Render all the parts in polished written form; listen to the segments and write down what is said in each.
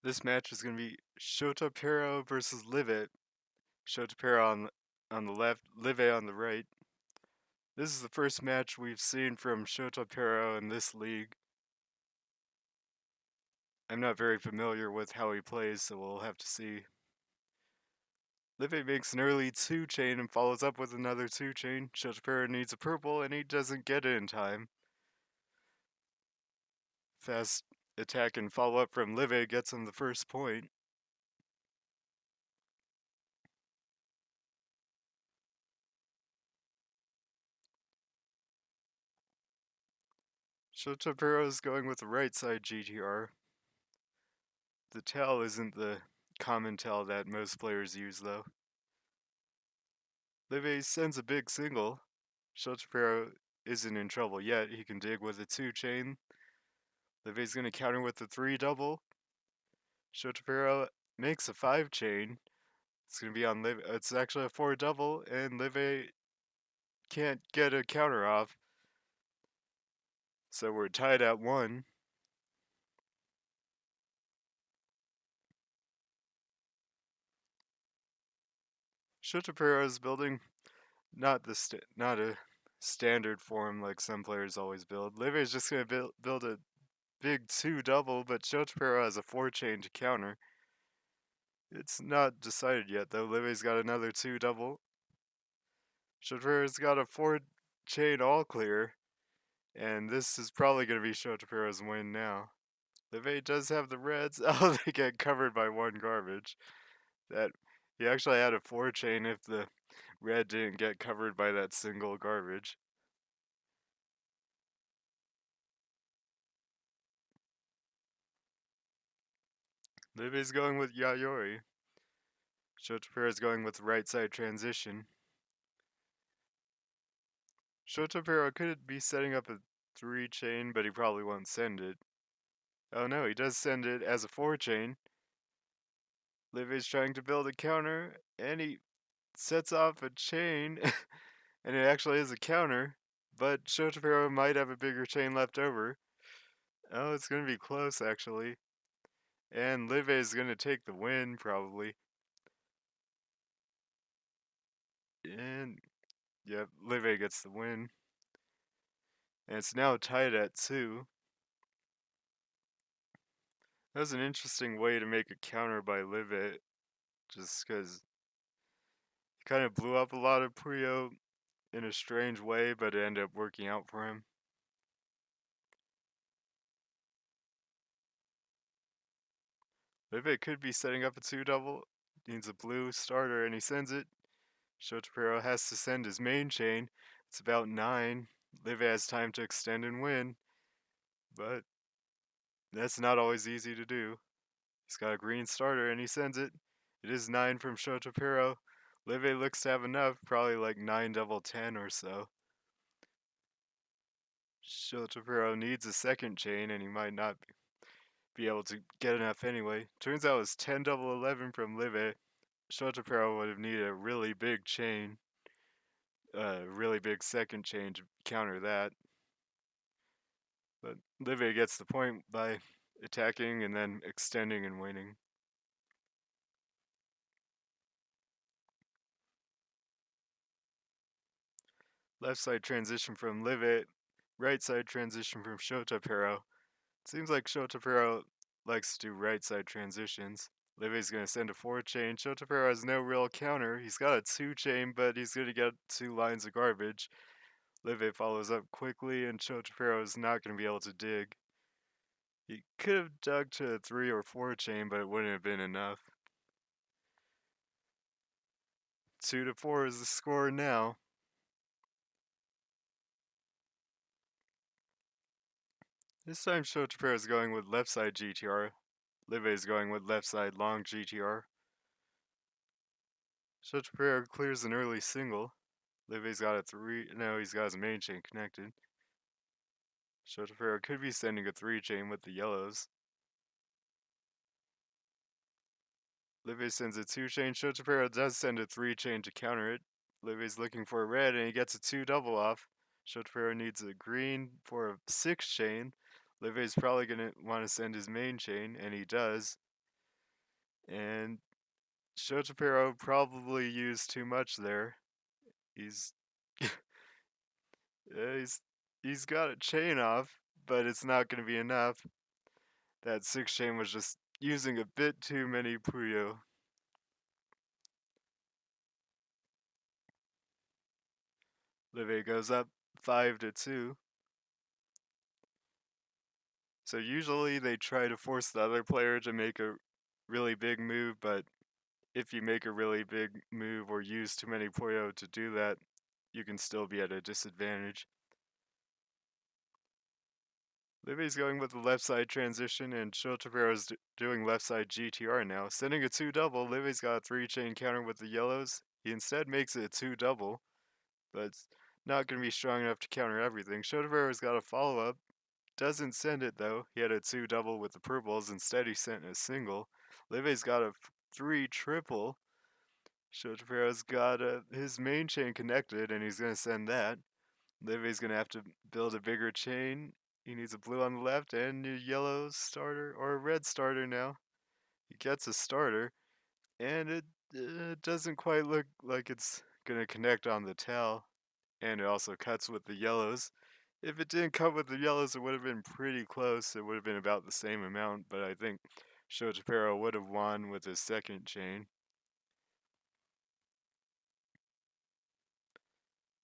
This match is going to be Shotapero versus Livet. Shotapero on the left, Livet on the right. This is the first match we've seen from Shotapero in this league. I'm not very familiar with how he plays, so we'll have to see. Livet makes an early 2-chain and follows up with another 2-chain. Shotapero needs a purple and he doesn't get it in time. Fast attack and follow up from Livet gets him the first point. Shotapero is going with the right side GTR. The tell isn't the common tell that most players use, though. Livet sends a big single. Shotapero isn't in trouble yet. He can dig with a 2-chain. Livet's going to counter with the 3 double. Shotapero makes a 5-chain. It's going to be on Livet. It's actually a 4 double, and Livet can't get a counter off. So we're tied at 1. Shotapero is building not a standard form like some players always build. Livet is just going to build a big 2 double, but shotapero has a 4-chain to counter. It's not decided yet, though. Livet's got another 2 double. Shotapero's got a 4-chain all clear, and this is probably going to be Shotapero's win now. Livet does have the reds. Oh, they get covered by 1 garbage. That he actually had a 4-chain if the red didn't get covered by that single garbage. Livet's going with Yayoi. Shotapero's going with right side transition. Shotapero could be setting up a 3-chain, but he probably won't send it. Oh no, he does send it as a 4-chain. Livet's trying to build a counter, and he sets off a chain, and it actually is a counter, but Shotapero might have a bigger chain left over. Oh, it's going to be close, actually. And Livet is going to take the win, probably. And, yep, Livet gets the win. And it's now tied at 2. That was an interesting way to make a counter by Livet, just because he kind of blew up a lot of Puyo in a strange way, but it ended up working out for him. Livet could be setting up a 2 double, needs a blue starter, and he sends it. Shotapero has to send his main chain. It's about 9. Livet has time to extend and win, but that's not always easy to do. He's got a green starter and he sends it. It is 9 from Shotapero. Livet looks to have enough, probably like 9 double 10 or so. Shotapero needs a second chain and he might not be able to get enough anyway. Turns out it was 10 double 11 from Livet. Shotapero would have needed a really big chain, a really big second chain to counter that. But Livet gets the point by attacking and then extending and winning. Left side transition from Livet, right side transition from Shotapero. It seems like Shotapero likes to do right side transitions. Livet's going to send a 4-chain. Shotapero has no real counter. He's got a 2-chain, but he's going to get 2 lines of garbage. Livet follows up quickly, and Shotapero is not going to be able to dig. He could have dug to a 3 or 4-chain, but it wouldn't have been enough. 2-4 is the score now. This time Shotapero is going with left side GTR. Livet is going with left side long GTR. Shotapero clears an early single. Livet's got a 3. No, he's got his main chain connected. Shotapero could be sending a 3-chain with the yellows. Livet sends a 2-chain. Shotapero does send a 3-chain to counter it. Livet's looking for a red and he gets a 2 double off. Shotapero needs a green for a 6-chain. Livet's probably going to want to send his main chain, and he does. And shotapero probably used too much there. He's he's he's got a chain off, but it's not going to be enough. That six chain was just using a bit too many Puyo. Live goes up 5-2. So usually they try to force the other player to make a really big move, but if you make a really big move or use too many Puyo to do that, you can still be at a disadvantage. Livy's going with the left side transition, and Shotavero's doing left side GTR now. Sending a 2-double, Livy's got a 3-chain counter with the yellows. He instead makes it a 2-double, but it's not going to be strong enough to counter everything. Shotavero's got a follow-up. Doesn't send it though. He had a 2-double with the purples. Instead, he sent a single. Livy's got a 3-triple. Shotavero's got his main chain connected, and he's going to send that. Livy's going to have to build a bigger chain. He needs a blue on the left and a yellow starter, or a red starter now. He gets a starter, and it doesn't quite look like it's going to connect on the tail. And it also cuts with the yellows. If it didn't cut with the yellows, it would have been pretty close. It would have been about the same amount, but I think Shotapero would have won with his second chain.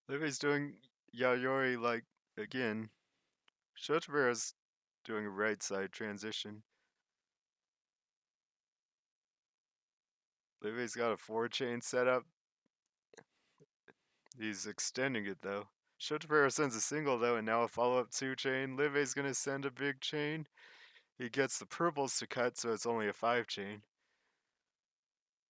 Livy's doing Yayori like again. Shotapero's doing a right side transition. Livy's got a 4-chain setup. He's extending it though. Shotapero sends a single though, and now a follow-up 2-chain. Livy's gonna send a big chain. He gets the purples to cut, so it's only a 5-chain.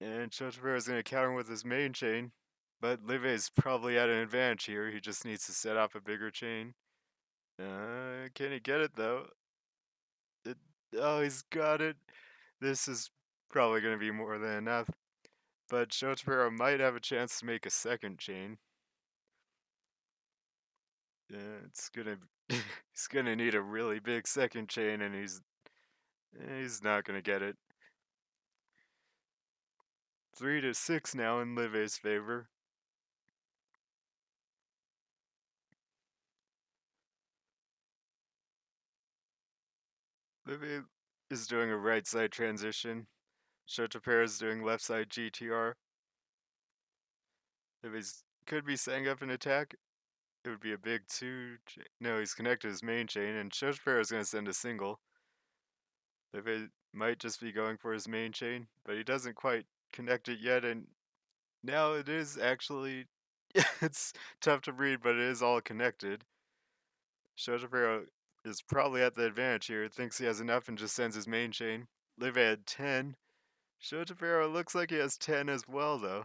And Shotapero is gonna counter with his main chain, but Livy's probably at an advantage here. He just needs to set off a bigger chain. Can he get it though? It, oh, he's got it. This is probably gonna be more than enough. But Shotapero might have a chance to make a second chain. It's gonna he's gonna need a really big second chain, and he's not gonna get it. 3-6 now in Livy's favor. Livy is doing a right side transition. Shotapero is doing left side GTR. Livy's could be setting up an attack. It would be a big two. No, he's connected his main chain, and Shotapero is gonna send a single. Livy might just be going for his main chain, but he doesn't quite connect it yet, and now it is actually. It's tough to read, but it is all connected. Shotapero is probably at the advantage here, thinks he has enough and just sends his main chain. Liv had 10. Shotapero looks like he has 10 as well, though.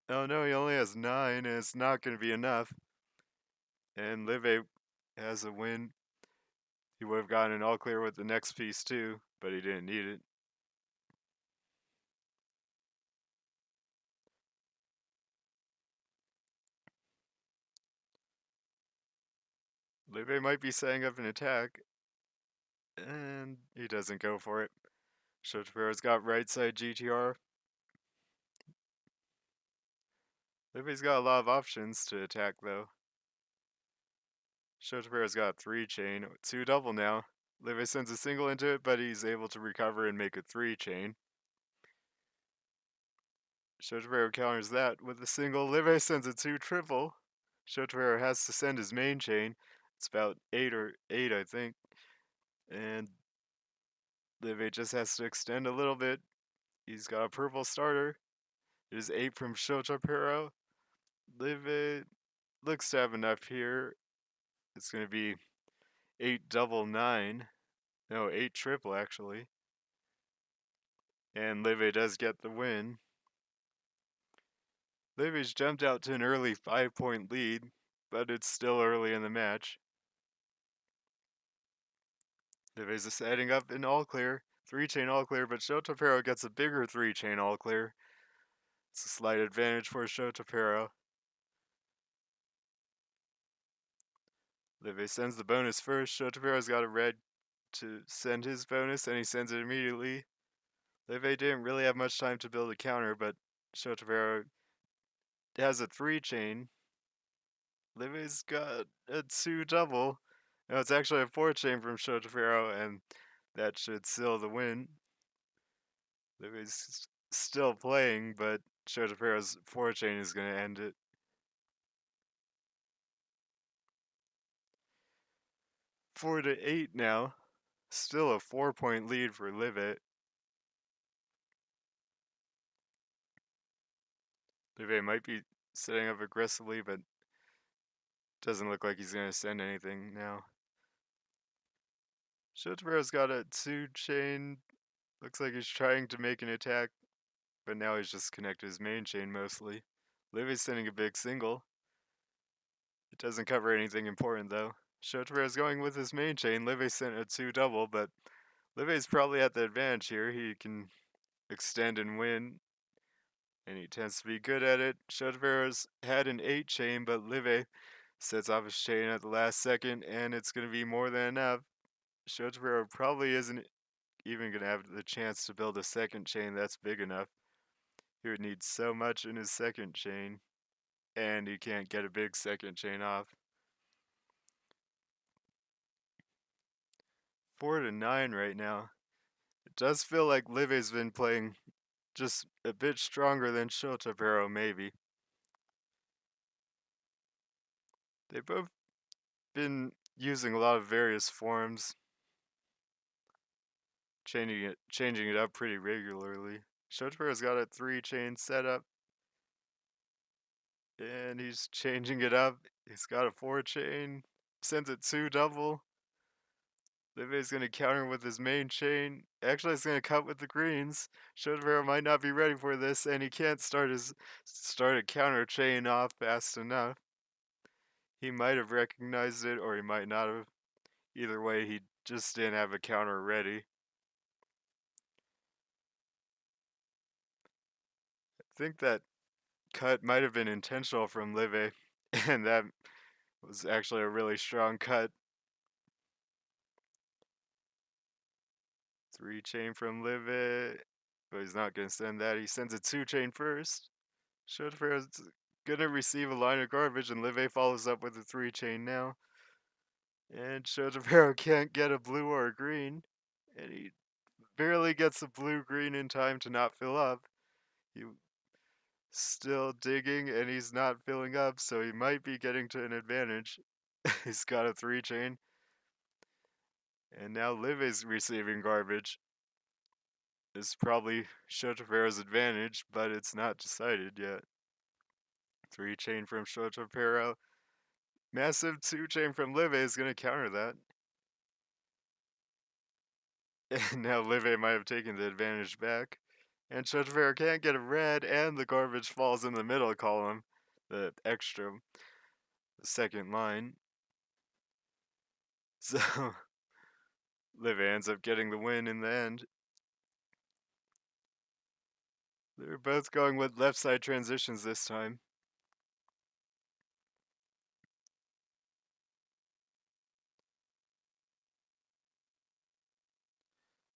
Oh no, he only has 9, and it's not going to be enough. And Live has a win. He would have gotten an all clear with the next piece, too, but he didn't need it. Live might be setting up an attack, and he doesn't go for it. Shotapero's got right side GTR. Livy's got a lot of options to attack, though. Shotapero's got 3-chain, 2-double now. Livy sends a single into it, but he's able to recover and make a 3-chain. Shotapero counters that with a single. Livy sends a 2-triple. Shotapero has to send his main chain. It's about 8, I think. And Livy just has to extend a little bit. He's got a purple starter. It is 8 from Shotapero. Livy looks to have enough here. It's going to be 8-double-9. No, 8-triple actually. And Livy does get the win. Livy's jumped out to an early 5-point lead, but it's still early in the match. Livy's setting up an all clear, 3-chain all clear, but Shotapero gets a bigger 3-chain all clear. It's a slight advantage for Shotapero. Livy sends the bonus first. Shotapero's got a red to send his bonus, and he sends it immediately. Live didn't really have much time to build a counter, but shotapero has a 3 chain. Livy's got a 2 double. No, it's actually a 4 chain from shotapero, and that should seal the win. Livy's still playing, but shotapero's 4 chain is going to end it. 4-8 now. Still a 4-point lead for Livet. Livet might be setting up aggressively, but doesn't look like he's going to send anything now. Shotapero's got a 2 chain. Looks like he's trying to make an attack, but now he's just connected his main chain mostly. Livy's sending a big single. It doesn't cover anything important though. Shotapero's going with his main chain. Livy sent a 2 double, but Livy's probably at the advantage here. He can extend and win, and he tends to be good at it. Shotapero's had an 8 chain, but Livy sets off his chain at the last second, and it's going to be more than enough. Shotapero probably isn't even going to have the chance to build a second chain that's big enough. He would need so much in his second chain, and he can't get a big second chain off. 4-9 right now. It does feel like Livy's been playing just a bit stronger than Shotapero, maybe. They've both been using a lot of various forms, changing it up pretty regularly. Shotapero's got a 3 chain setup, and he's changing it up. He's got a 4 chain, sends it 2 double. Livy's going to counter with his main chain. Actually, it's going to cut with the greens. Shotapero might not be ready for this, and he can't start a counter chain off fast enough. He might have recognized it, or he might not have. Either way, he just didn't have a counter ready. I think that cut might have been intentional from Livy, and that was actually a really strong cut. 3 chain from Livy, but he's not going to send that. He sends a 2 chain first. Shotapero's going to receive a line of garbage, and Livy follows up with a 3 chain now. And Shotapero can't get a blue or a green, and he barely gets a blue-green in time to not fill up. He still digging, and he's not filling up, so he might be getting to an advantage. He's got a 3 chain. And now Liv is receiving garbage. It's probably Shotapero's advantage, but it's not decided yet. 3 chain from Shotapero. Massive 2 chain from Liv is going to counter that. And now Liv might have taken the advantage back. And Shotapero can't get a red, and the garbage falls in the middle column. The extra second line. So Liv ends up getting the win in the end. They're both going with left side transitions this time.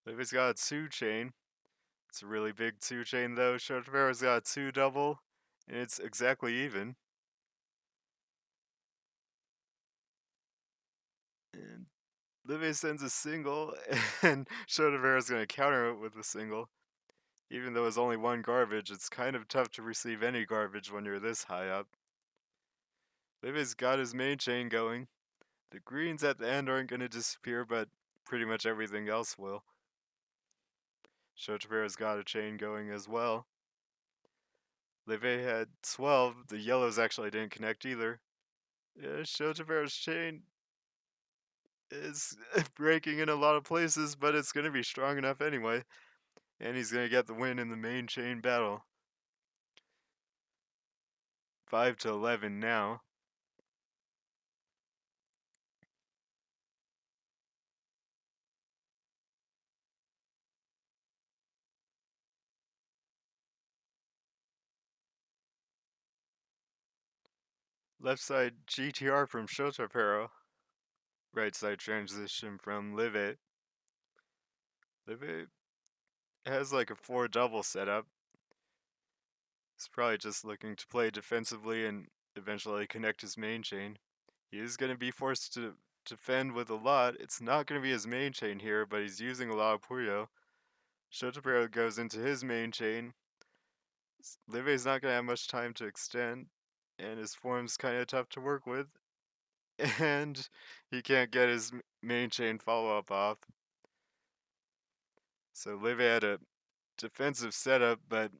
Livy's got a 2 chain. It's a really big 2 chain though. Shotapero's got a 2 double, and it's exactly even. And Livy sends a single, and Shotapero's going to counter it with a single. Even though it's only 1 garbage, it's kind of tough to receive any garbage when you're this high up. Livy's got his main chain going. The greens at the end aren't going to disappear, but pretty much everything else will. Shotapero's got a chain going as well. Livy had 12. The yellows actually didn't connect either. Yeah, Shotapero's chain is breaking in a lot of places, but it's going to be strong enough anyway. And he's going to get the win in the main chain battle. 5-11 now. Left side GTR from Shotapero. Right side transition from Livy. Livy has like a 4 double setup. He's probably just looking to play defensively and eventually connect his main chain. He is going to be forced to defend with a lot. It's not going to be his main chain here, but he's using a lot of Puyo. Shotapero goes into his main chain. Live's not going to have much time to extend, and his form's kind of tough to work with. And he can't get his main chain follow-up off. So Live had a defensive setup, but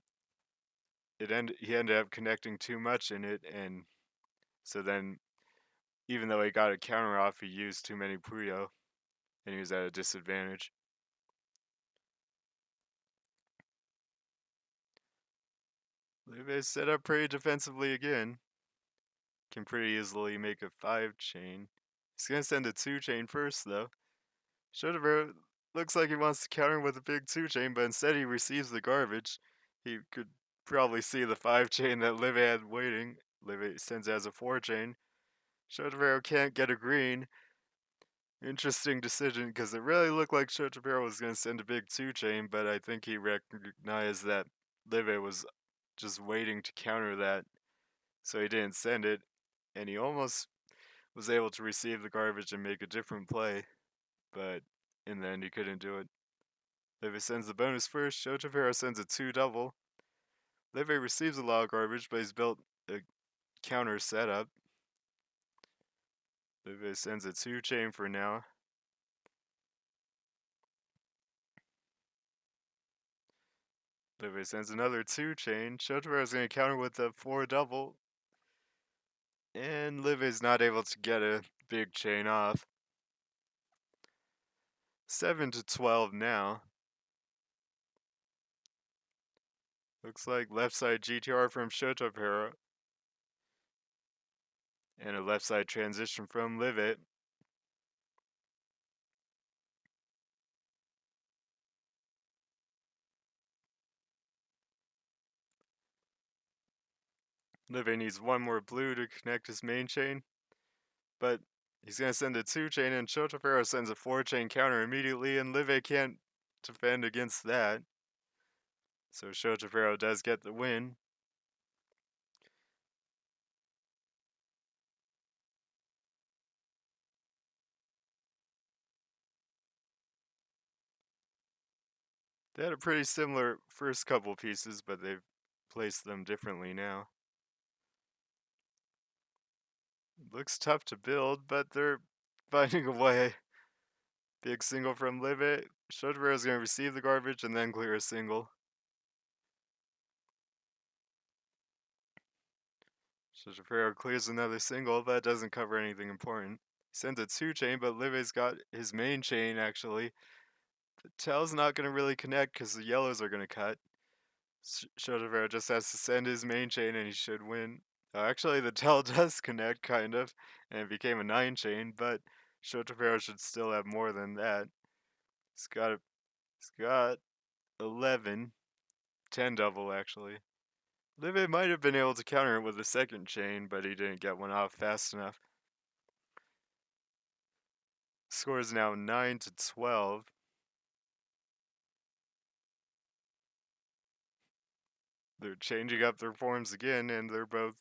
he ended up connecting too much in it, and so then even though he got a counter off, he used too many Puyo, and he was at a disadvantage. Live set up pretty defensively again. Can pretty easily make a 5 chain. He's gonna send a 2 chain first though. Shotapero looks like he wants to counter with a big 2 chain, but instead he receives the garbage. He could probably see the 5 chain that Live had waiting. Live sends as a 4 chain. Shotapero can't get a green. Interesting decision because it really looked like Shotapero was going to send a big 2 chain, but I think he recognized that Live was just waiting to counter that, so he didn't send it, and he almost was able to receive the garbage and make a different play, but in the end he couldn't do it. Live sends the bonus first, Shotapero sends a 2 double. Live receives a lot of garbage, but he's built a counter setup. Live sends a 2 chain for now. Live sends another 2 chain. Shotapero is going to counter with a 4 double. And Liv is not able to get a big chain off. 7-12 now. Looks like left side GTR from Shotapero. And a left side transition from Livet. Livet needs one more blue to connect his main chain. But he's going to send a 2 chain and Shotapero sends a 4 chain counter immediately and Livet can't defend against that. So Shotapero does get the win. They had a pretty similar first couple pieces, but they've placed them differently now. Looks tough to build, but they're finding a way. Big single from Livet. Shotapero is going to receive the garbage and then clear a single. Shotapero clears another single, but doesn't cover anything important. He sends a 2 chain, but Livet's got his main chain actually. The tail's not going to really connect because the yellows are going to cut. Shotapero just has to send his main chain and he should win. Actually, the tail does connect, kind of, and it became a 9 chain, but Shotapero should still have more than that. He's got 11. 10 double, actually. Livet might have been able to counter it with a second chain, but he didn't get one off fast enough. Score is now 9-12. They're changing up their forms again, and they're both...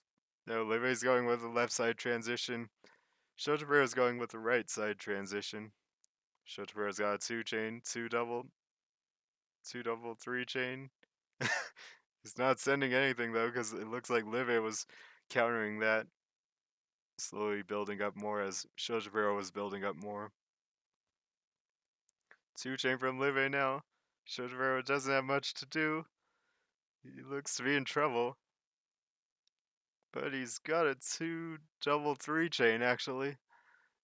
No, Livet's going with the left side transition. Shotapero's going with the right side transition. Shotapero's got a 2 chain, 2 double, 3 chain. He's not sending anything though, because it looks like Livet was countering that, slowly building up more as Shotapero was building up more. 2 chain from Livet now. Shotapero doesn't have much to do. He looks to be in trouble. But he's got a 2 double 3 chain actually.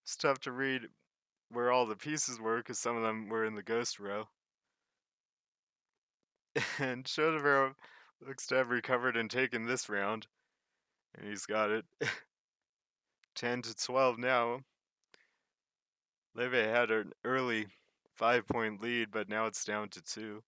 It's tough to read where all the pieces were because some of them were in the ghost row. And Shotapero looks to have recovered and taken this round. And he's got it. 10-12 now. Leve had an early 5-point lead, but now it's down to 2.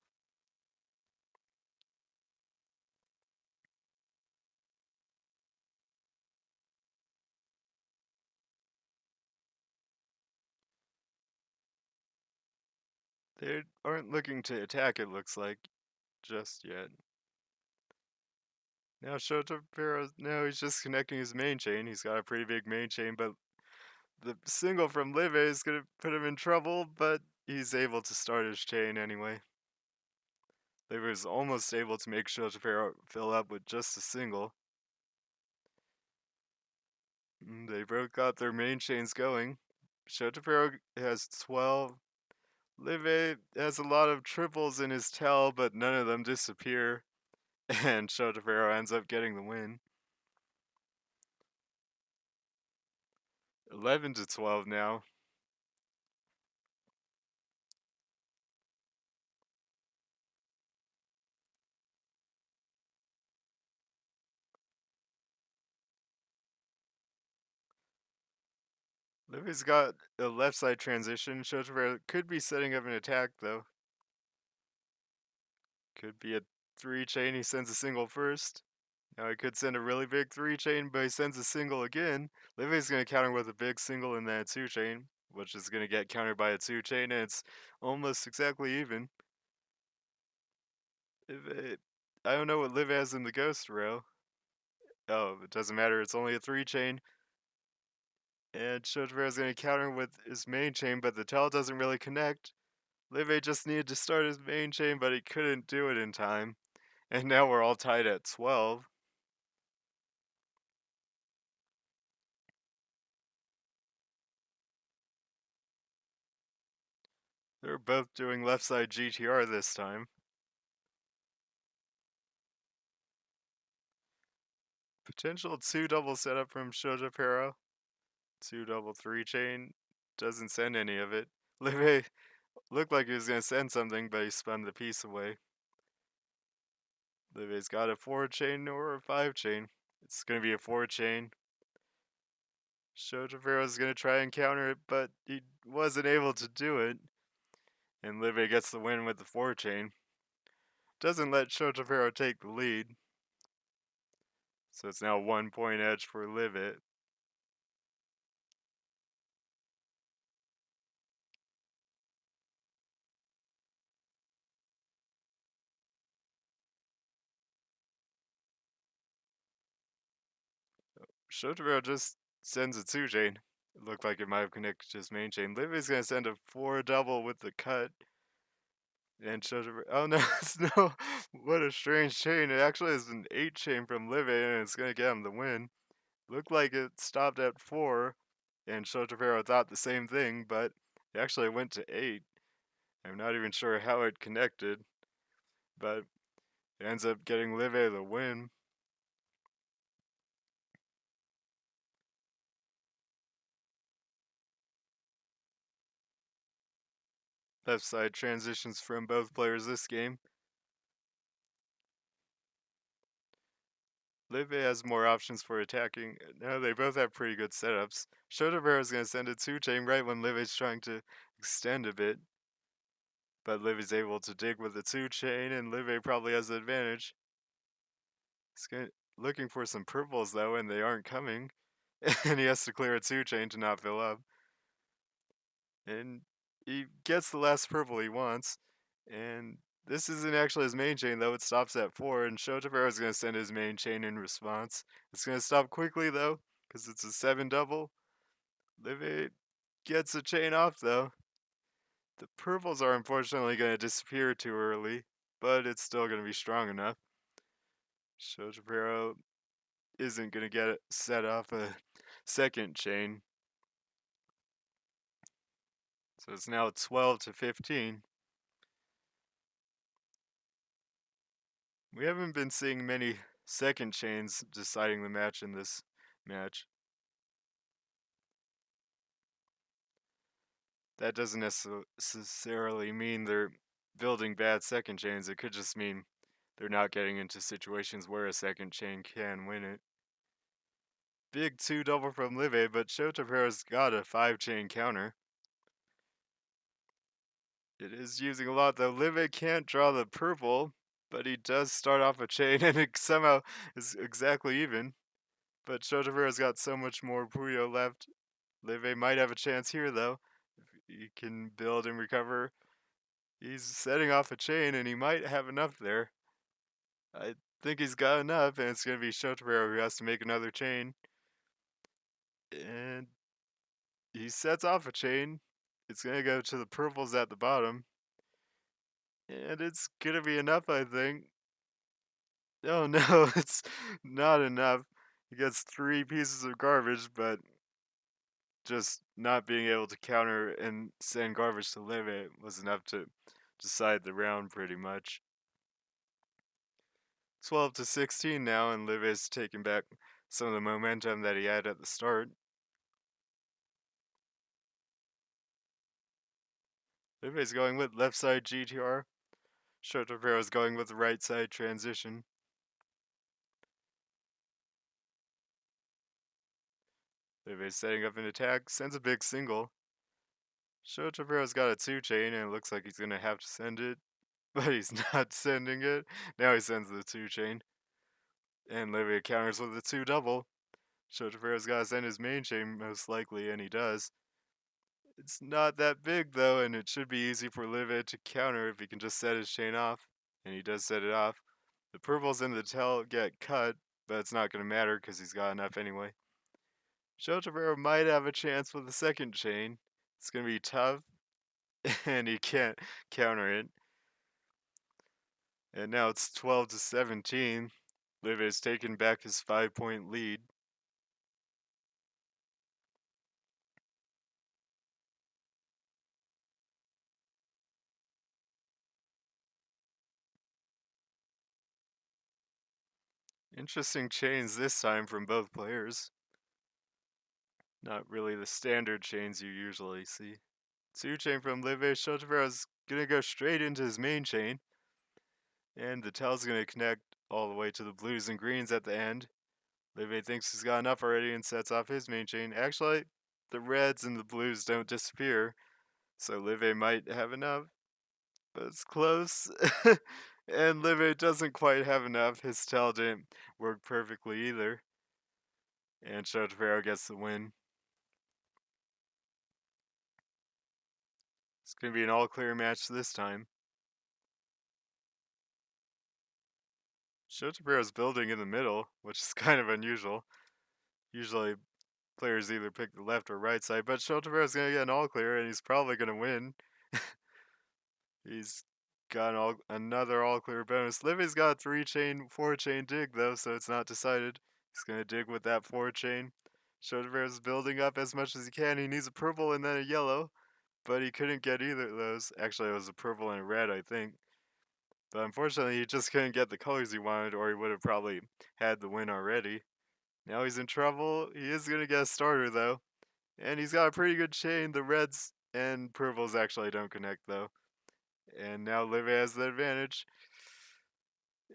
They aren't looking to attack, it looks like, just yet. Now Shotapero, no, he's just connecting his main chain. He's got a pretty big main chain, but the single from Live is going to put him in trouble, but he's able to start his chain anyway. Live is almost able to make Shotapero fill up with just a single. They both got their main chains going. Shotapero has 12. Live has a lot of triples in his tail, but none of them disappear. And Shotapero ends up getting the win. 11-12 now. Livy's got a left side transition. Shotapero could be setting up an attack though. Could be a 3 chain. He sends a single first. Now he could send a really big 3 chain, but he sends a single again. Livy's going to counter with a big single in that 2 chain, which is going to get countered by a 2 chain, and it's almost exactly even. I don't know what Liv has in the ghost row. Oh, it doesn't matter. It's only a 3 chain. And Shotabero's going to counter with his main chain, but the tail doesn't really connect. Live just needed to start his main chain, but he couldn't do it in time. And now we're all tied at 12. They're both doing left side GTR this time. Potential 2 double setup from Shotapero. 2 double 3 chain. Doesn't send any of it. Live looked like he was going to send something, but he spun the piece away. Livy's got a 4 chain or a 5 chain. It's going to be a 4 chain. Shotavero's going to try and counter it, but he wasn't able to do it. And Livy gets the win with the 4 chain. Doesn't let Shotavero take the lead. So it's now 1 point edge for Livy. Shotavero just sends a 2 chain. It looked like it might have connected to his main chain. Livy's going to send a 4 double with the cut. And Shotavero, oh no, no, what a strange chain. It actually is an 8 chain from Livy, and it's going to get him the win. Looked like it stopped at 4, and Shotavero thought the same thing, but it actually went to 8. I'm not even sure how it connected, but it ends up getting Livy the win. Left side transitions from both players this game. Livy has more options for attacking. No, they both have pretty good setups. Shotavero is going to send a 2 chain right when Livy's trying to extend a bit. But Livy's able to dig with the 2 chain, and Livy probably has the advantage. He's looking for some purples though, and they aren't coming. And he has to clear a 2 chain to not fill up. And he gets the last purple he wants. And this isn't actually his main chain though, it stops at 4, and Shotavero is going to send his main chain in response. It's going to stop quickly though, because it's a 7 double. Livy gets a chain off though. The purples are unfortunately going to disappear too early, but it's still going to be strong enough. Shotapero isn't going to get it set off a second chain. So it's now 12-15. We haven't been seeing many second chains deciding the match in this match. That doesn't necessarily mean they're building bad second chains. It could just mean they're not getting into situations where a second chain can win it. Big 2 double from Live, but Shotapero's got a 5 chain counter. It is using a lot though. Live can't draw the purple, but he does start off a chain, and it somehow is exactly even. But Shotapero's got so much more Puyo left. Live might have a chance here though. If he can build and recover. He's setting off a chain, and he might have enough there. I think he's got enough, and it's going to be Shotapero who has to make another chain. And he sets off a chain. It's going to go to the purples at the bottom. And it's going to be enough, I think. Oh no, it's not enough. He gets 3 pieces of garbage, but just not being able to counter and send garbage to Leve was enough to decide the round pretty much. 12 to 16 now, and Leve's taking back some of the momentum that he had at the start. Leve's going with left side GTR. Shotapero's going with the right side transition. Leve's setting up an attack, sends a big single. Shotapero's got a 2-chain, and it looks like he's going to have to send it, but he's not sending it. Now he sends the 2-chain. And Leve counters with a 2-double. Shotapero's got to send his main chain most likely, and he does. It's not that big though, and it should be easy for Leve to counter if he can just set his chain off. And he does set it off. The purples in the tail get cut, but it's not going to matter because he's got enough anyway. Shotapero might have a chance with the second chain. It's going to be tough, and he can't counter it. And now it's 12 to 17. Leve has taken back his 5-point lead. Interesting chains this time from both players. Not really the standard chains you usually see. 2-chain from Leve. Shotapero's gonna go straight into his main chain. And the tail's gonna connect all the way to the blues and greens at the end. Leve thinks he's got enough already and sets off his main chain. Actually, the reds and the blues don't disappear, so Leve might have enough. But it's close. And Leve doesn't quite have enough. His tail didn't work perfectly either. And Shotapero gets the win. It's going to be an all-clear match this time. Shotapero's building in the middle, which is kind of unusual. Usually, players either pick the left or right side, but Shotapero's going to get an all-clear, and he's probably going to win. He's got another all-clear bonus. Livy's got a 3-chain, 4-chain dig, though, so it's not decided. He's going to dig with that 4-chain. Shotapero's building up as much as he can. He needs a purple and then a yellow, but he couldn't get either of those. Actually, it was a purple and a red, I think. But unfortunately, he just couldn't get the colors he wanted, or he would have probably had the win already. Now he's in trouble. He is going to get a starter, though. And he's got a pretty good chain. The reds and purples actually don't connect, though. And now Live has the advantage.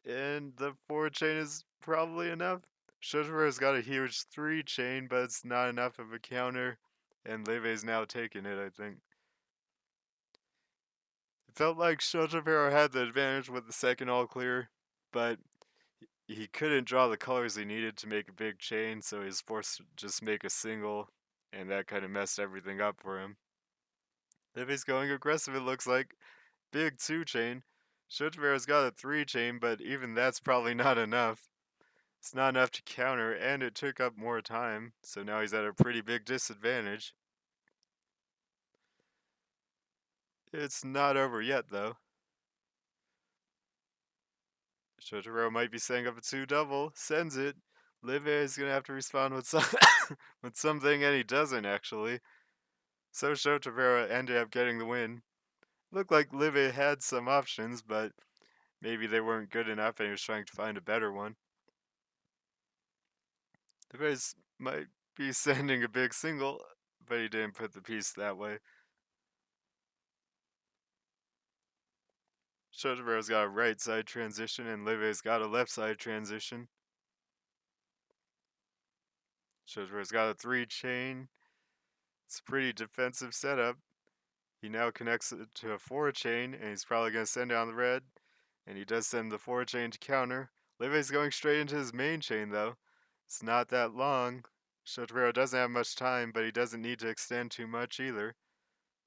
And the 4-chain is probably enough. Shotapero's got a huge 3-chain, but it's not enough of a counter. And Leve's now taking it, I think. It felt like Shotapero had the advantage with the second all clear, but he couldn't draw the colors he needed to make a big chain, so he was forced to just make a single, and that kind of messed everything up for him. Livy's going aggressive, it looks like. Big 2-chain. Shotapero's got a 3-chain, but even that's probably not enough. It's not enough to counter, and it took up more time, so now he's at a pretty big disadvantage. It's not over yet, though. Shotapero might be setting up a 2-double, sends it. Live is gonna have to respond with with something, and he doesn't actually. So Shotapero ended up getting the win. Looked like Live had some options, but maybe they weren't good enough, and he was trying to find a better one. Live might be sending a big single, but he didn't put the piece that way. Shotapero's got a right side transition, and Live's got a left side transition. Shotapero's got a 3-chain. It's a pretty defensive setup. He now connects it to a 4-chain, and he's probably going to send down the red. And he does send the 4-chain to counter. Live's going straight into his main chain, though. It's not that long. Shotapero doesn't have much time, but he doesn't need to extend too much either.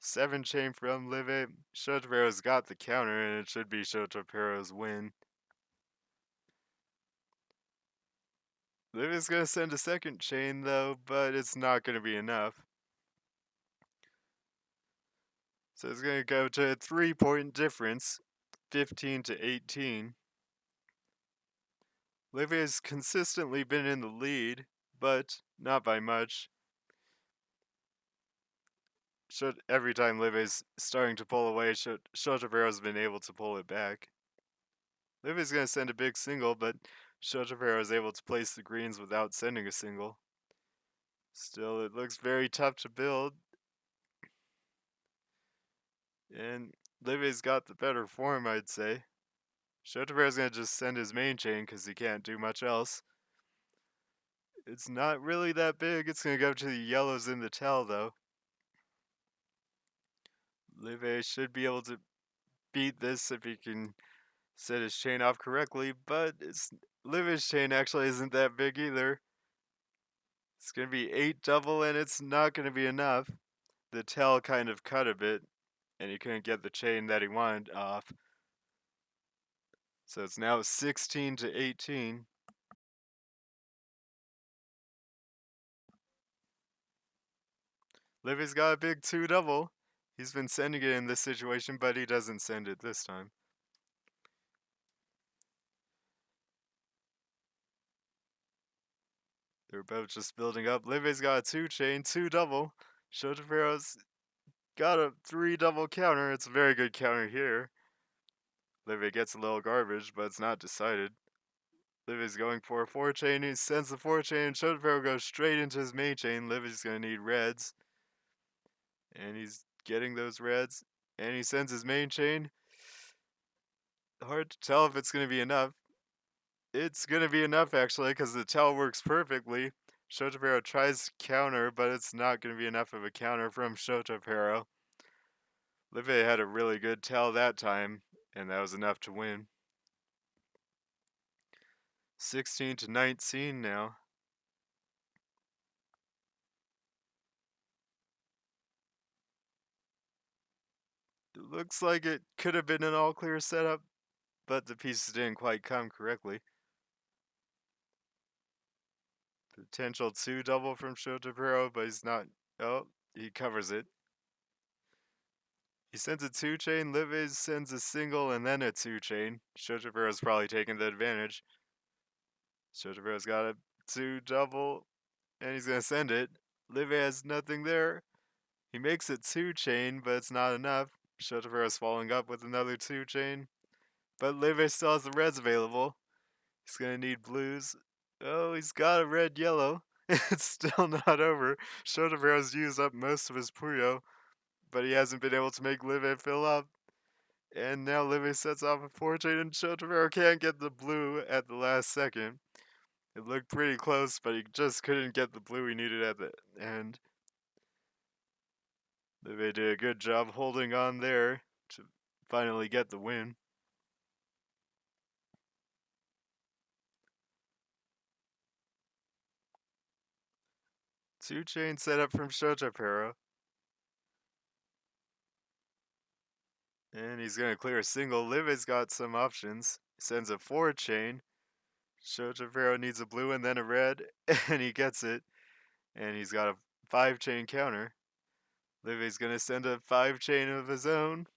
7 chain from Live. Shotapero's got the counter, and it should be Shotapero's win. Live is going to send a second chain, though, but it's not going to be enough. So it's going to go to a 3-point difference, 15 to 18. Live has consistently been in the lead, but not by much. Every time Live is starting to pull away, Shotapero's been able to pull it back. Liv is going to send a big single, but shotapero is able to place the greens without sending a single. Still, it looks very tough to build. And Livy's got the better form, I'd say. Shotapero's going to just send his main chain because he can't do much else. It's not really that big. It's going to go to the yellows in the tell, though. Livy should be able to beat this if he can set his chain off correctly, but Livy's chain actually isn't that big either. It's going to be 8 double, and it's not going to be enough. The tell kind of cut a bit, and he couldn't get the chain that he wanted off. So it's now 16 to 18. Livy's got a big 2 double. He's been sending it in this situation, but he doesn't send it this time. They're both just building up. Livy's got a 2 chain, 2 double. Shotapero's got a 3 double counter. It's a very good counter here. Livy gets a little garbage, but it's not decided. Livy's going for a 4 chain. He sends the 4 chain, and Shotapero goes straight into his main chain. Livy's going to need reds. And he's getting those reds. And he sends his main chain. Hard to tell if it's going to be enough. It's going to be enough, actually, because the tell works perfectly. Shotapero tries to counter, but it's not going to be enough of a counter from Shotapero. Livy had a really good tell that time, and that was enough to win. 16 to 19 now. It looks like it could have been an all-clear setup, but the pieces didn't quite come correctly. Potential 2 double from Shotapero, but he's not. Oh, he covers it. He sends a 2 chain, Livy's sends a single and then a 2 chain. Shotapero's probably taking the advantage. Shotapero's got a 2 double, and he's gonna send it. Livy has nothing there. He makes it 2 chain, but it's not enough. Shotapero's following up with another 2 chain, but Livy still has the reds available. He's gonna need blues. Oh, he's got a red yellow. It's still not over. Shotapero's used up most of his Puyo, but he hasn't been able to make Livy fill up. And now Livy sets off a 4 chain, and Shotapero can't get the blue at the last second. It looked pretty close, but he just couldn't get the blue he needed at the end. Livy did a good job holding on there to finally get the win. Two chain setup from Shotapero. And he's going to clear a single. Livy's got some options. Sends a 4 chain. Shotapero needs a blue and then a red, and he gets it. And he's got a 5 chain counter. Livy's going to send a 5 chain of his own.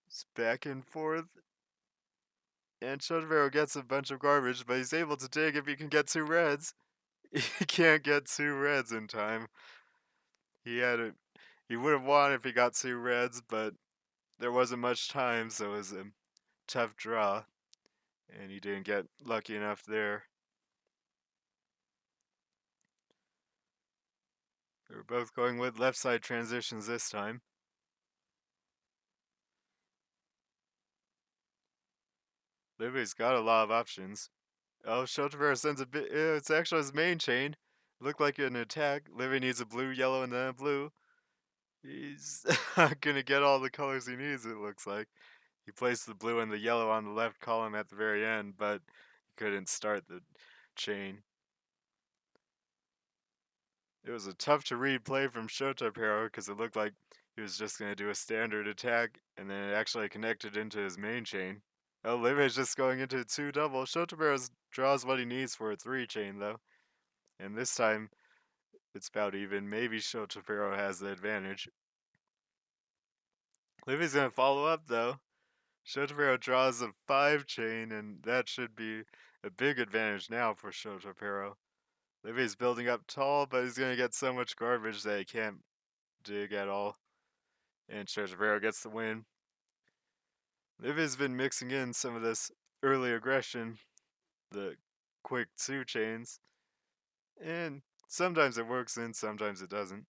It's back and forth. And Shotapero gets a bunch of garbage, but he's able to dig if he can get 2 reds. He can't get 2 reds in time. He would have won if he got 2 reds, but there wasn't much time, so it was a tough draw. And he didn't get lucky enough there. They were both going with left side transitions this time. Livy's got a lot of options. Oh, Shotapero sends a bit. It's actually his main chain. Looked like an attack. Livy needs a blue, yellow, and then a blue. He's gonna get all the colors he needs, it looks like. He placed the blue and the yellow on the left column at the very end, but he couldn't start the chain. It was a tough to read play from shotapero because it looked like he was just going to do a standard attack, and then it actually connected into his main chain. Oh, Live's just going into a 2 double. Shotapero draws what he needs for a 3 chain, though. And this time, it's about even. Maybe shotapero has the advantage. Livy's going to follow up, though. Shotapero draws a 5 chain, and that should be a big advantage now for shotapero. Livy's building up tall, but he's going to get so much garbage that he can't dig at all. And shotapero gets the win. Livy's been mixing in some of this early aggression, the quick 2 chains, and sometimes it works and sometimes it doesn't.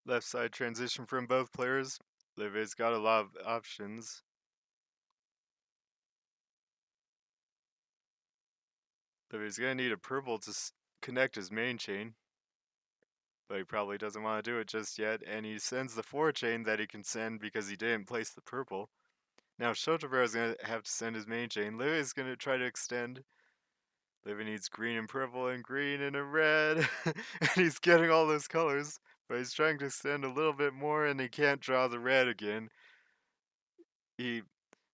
Left side transition from both players. Livy's got a lot of options. Livy's gonna need a purple to connect his main chain, but he probably doesn't want to do it just yet, and he sends the 4 chain that he can send because he didn't place the purple. Now Shotovero's gonna have to send his main chain. Livy's gonna try to extend. Livy needs green and purple and green and a red. And he's getting all those colors, but he's trying to extend a little bit more and he can't draw the red again. He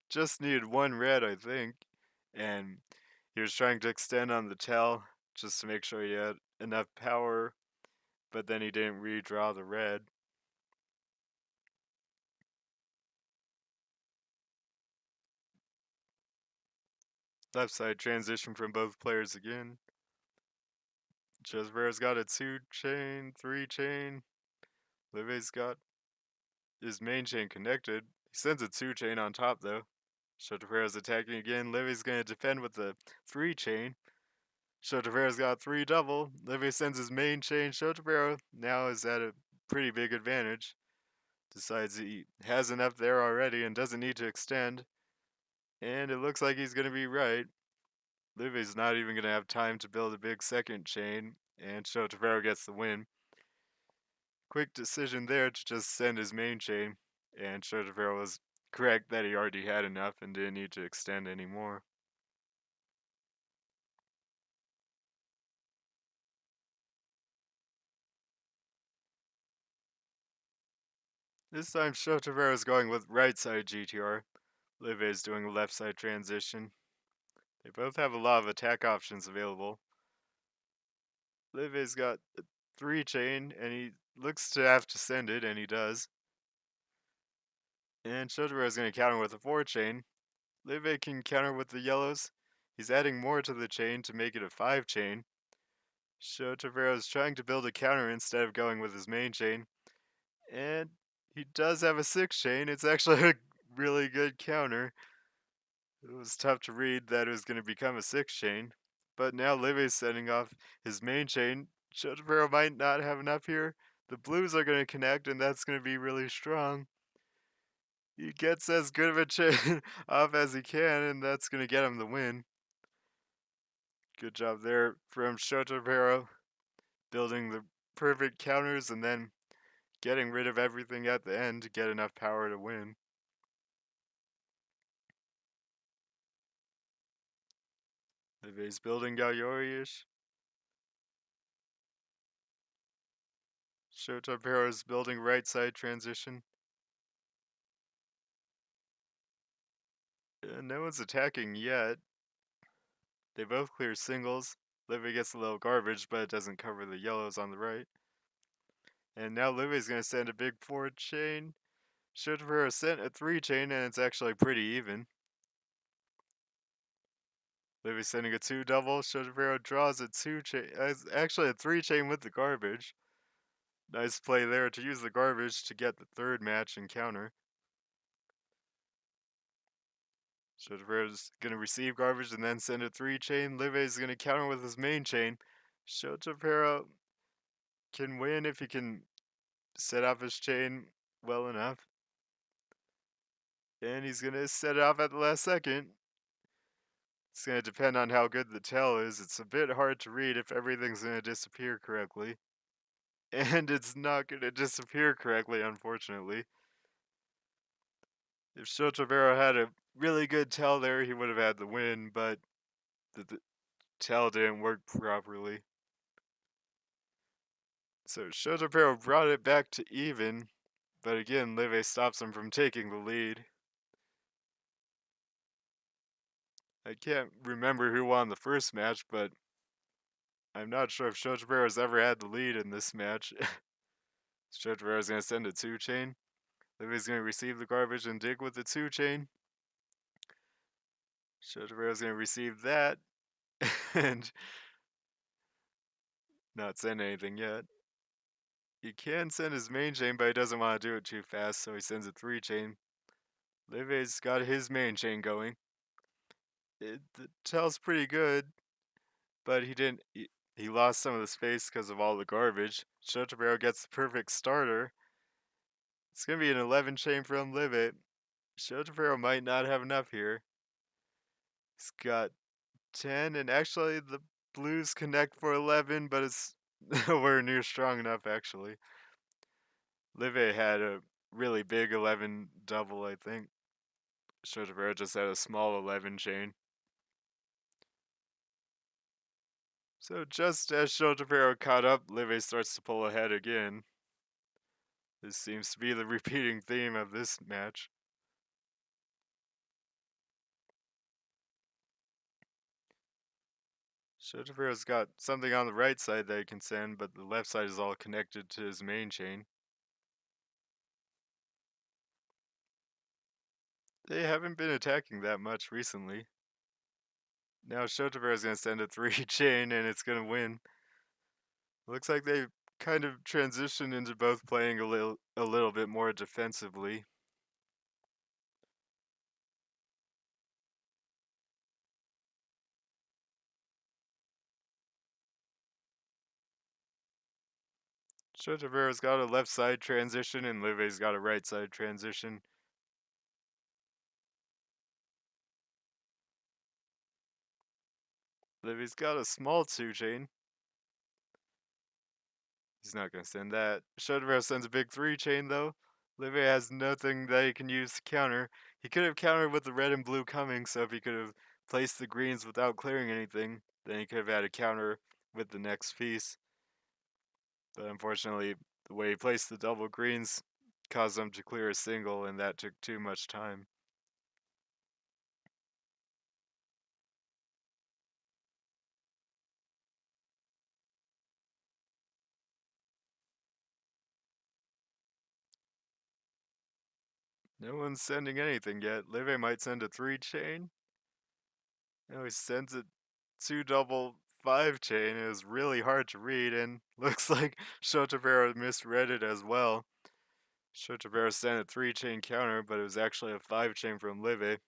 just needed 1 red, I think. And he was trying to extend on the tail just to make sure he had enough power, but then he didn't redraw the red. Left side transition from both players again. Jezreel's got a 2 chain, 3 chain. Livy's got his main chain connected. He sends a 2 chain on top though. Shotapero's attacking again. Livy's gonna defend with the 3 chain. Shotapero's got 3 double. Livy sends his main chain. Shotapero now is at a pretty big advantage. Decides he has enough there already and doesn't need to extend. And it looks like he's gonna be right. Livy's not even gonna have time to build a big 2nd chain, and Shotapero gets the win. Quick decision there to just send his main chain, and Shotapero was correct that he already had enough and didn't need to extend anymore. This time Shotapero is going with right side GTR. Live is doing left side transition. They both have a lot of attack options available. Live has got a 3 chain and he looks to have to send it, and he does. And Shotapero is going to counter with a 4 chain. Live can counter with the yellows. He's adding more to the chain to make it a 5 chain. Shotapero is trying to build a counter instead of going with his main chain. And he does have a 6 chain. It's actually a really good counter. It was tough to read that it was going to become a 6 chain. But now Livy's setting off his main chain. Shotapero might not have enough here. The blues are going to connect, and that's going to be really strong. He gets as good of a chain off as he can, and that's going to get him the win. Good job there from Shotapero, building the perfect counters and then getting rid of everything at the end to get enough power to win. Livy's building Yayoi-ish. Shotapero is building right side transition. No one's attacking yet. They both clear singles. Livy gets a little garbage, but it doesn't cover the yellows on the right. And now Livy's going to send a big 4 chain. Shotapero sent a 3 chain, and it's actually pretty even. Livy's sending a 2 double. Shotapero draws a 2 chain. Actually a 3 chain with the garbage. Nice play there to use the garbage to get the 3rd match and counter. Shotapero's going to receive garbage and then send a 3 chain. Livy's going to counter with his main chain. Shotapero can win if he can set off his chain well enough. And he's going to set it off at the last second. It's going to depend on how good the tail is. It's a bit hard to read if everything's going to disappear correctly. And it's not going to disappear correctly, unfortunately. If shotapero had a really good tell there, he would have had the win, but the tell didn't work properly. So shotapero brought it back to even, but again, Live stops him from taking the lead. I can't remember who won the first match, but I'm not sure if shotapero's ever had the lead in this match. Shotapero's going to send a 2-chain. Livy's going to receive the garbage and dig with the 2-chain. Shotapero's going to receive that and not send anything yet. He can send his main chain, but he doesn't want to do it too fast, so he sends a 3-chain. Livy's got his main chain going. The tell's pretty good, but he didn't. He lost some of the space because of all the garbage. Shotapero gets the perfect starter. It's going to be an 11 chain from Live. Shotapero might not have enough here. He's got 10, and actually the blues connect for 11, but it's nowhere near strong enough, actually. Live had a really big 11 double, I think. Shotapero just had a small 11 chain. So just as Shotapero caught up, Live starts to pull ahead again. This seems to be the repeating theme of this match. Shotapero's got something on the right side that he can send, but the left side is all connected to his main chain. They haven't been attacking that much recently. Now Shotapero's gonna send a 3-chain and it's gonna win. Looks like they kind of transitioned into both playing a little bit more defensively. Shotapero's got a left side transition and Live's got a right side transition. Livy's got a small 2-chain. He's not going to send that. Shotapero sends a big 3-chain though. Livy has nothing that he can use to counter. He could have countered with the red and blue coming, so if he could have placed the greens without clearing anything, then he could have had a counter with the next piece. But unfortunately, the way he placed the double greens caused him to clear a single, and that took too much time. No one's sending anything yet. Livy might send a 3-chain. No, he sends a 2-double 5-chain. It was really hard to read, and looks like Shotapero misread it as well. Shotapero sent a 3-chain counter, but it was actually a 5-chain from Livy.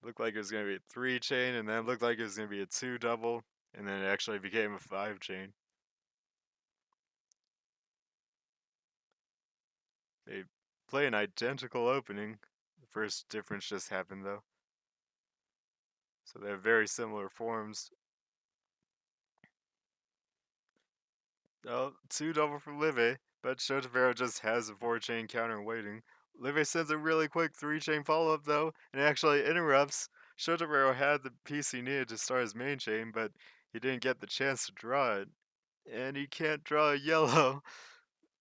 Looked like it was going to be a 3-chain, and then looked like it was going to be a 2-double, and then it actually became a 5-chain. They play an identical opening. The first difference just happened, though. So they have very similar forms. Oh, 2-double for Livy, but Shotapero just has a 4-chain counter waiting. Livy sends a really quick 3-chain follow-up though, and actually interrupts. Shotapero had the piece he needed to start his main chain, but he didn't get the chance to draw it. And he can't draw a yellow.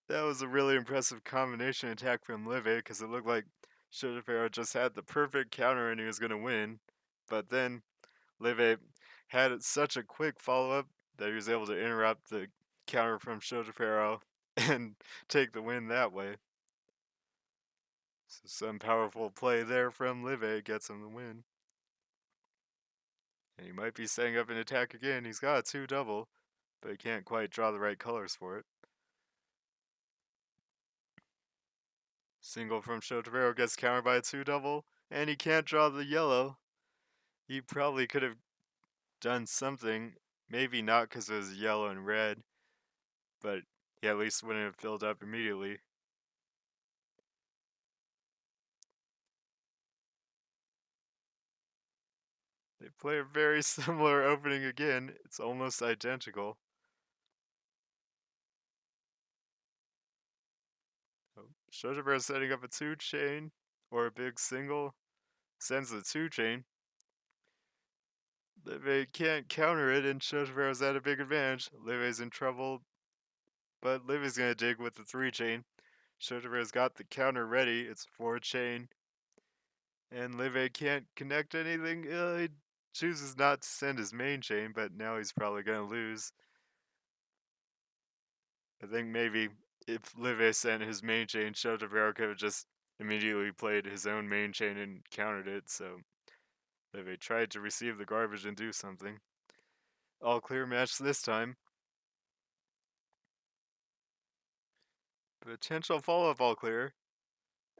That was a really impressive combination attack from Livy, because it looked like Shotapero just had the perfect counter and he was going to win. But then Livy had such a quick follow-up that he was able to interrupt the counter from Shotapero and take the win that way. So some powerful play there from Live gets him the win. And he might be setting up an attack again. He's got a 2-double, but he can't quite draw the right colors for it. Single from Shotapero gets countered by a 2-double, and he can't draw the yellow. He probably could have done something, maybe not because it was yellow and red, but he at least wouldn't have filled up immediately. They play a very similar opening again. It's almost identical. Shotapero setting up a 2-chain. or a big single, sends the 2 chain. Live can't counter it, and Shotapero's at a big advantage. Live's in trouble, but Livy's gonna dig with the 3 chain. Shotapero's got the counter ready. It's 4 chain, and Livy can't connect anything. He chooses not to send his main chain, but now he's probably gonna lose. I think maybe if Livy sent his main chain, Shotapero could have just immediately played his own main chain and countered it, so Livy tried to receive the garbage and do something. All clear match this time. Potential follow-up all clear.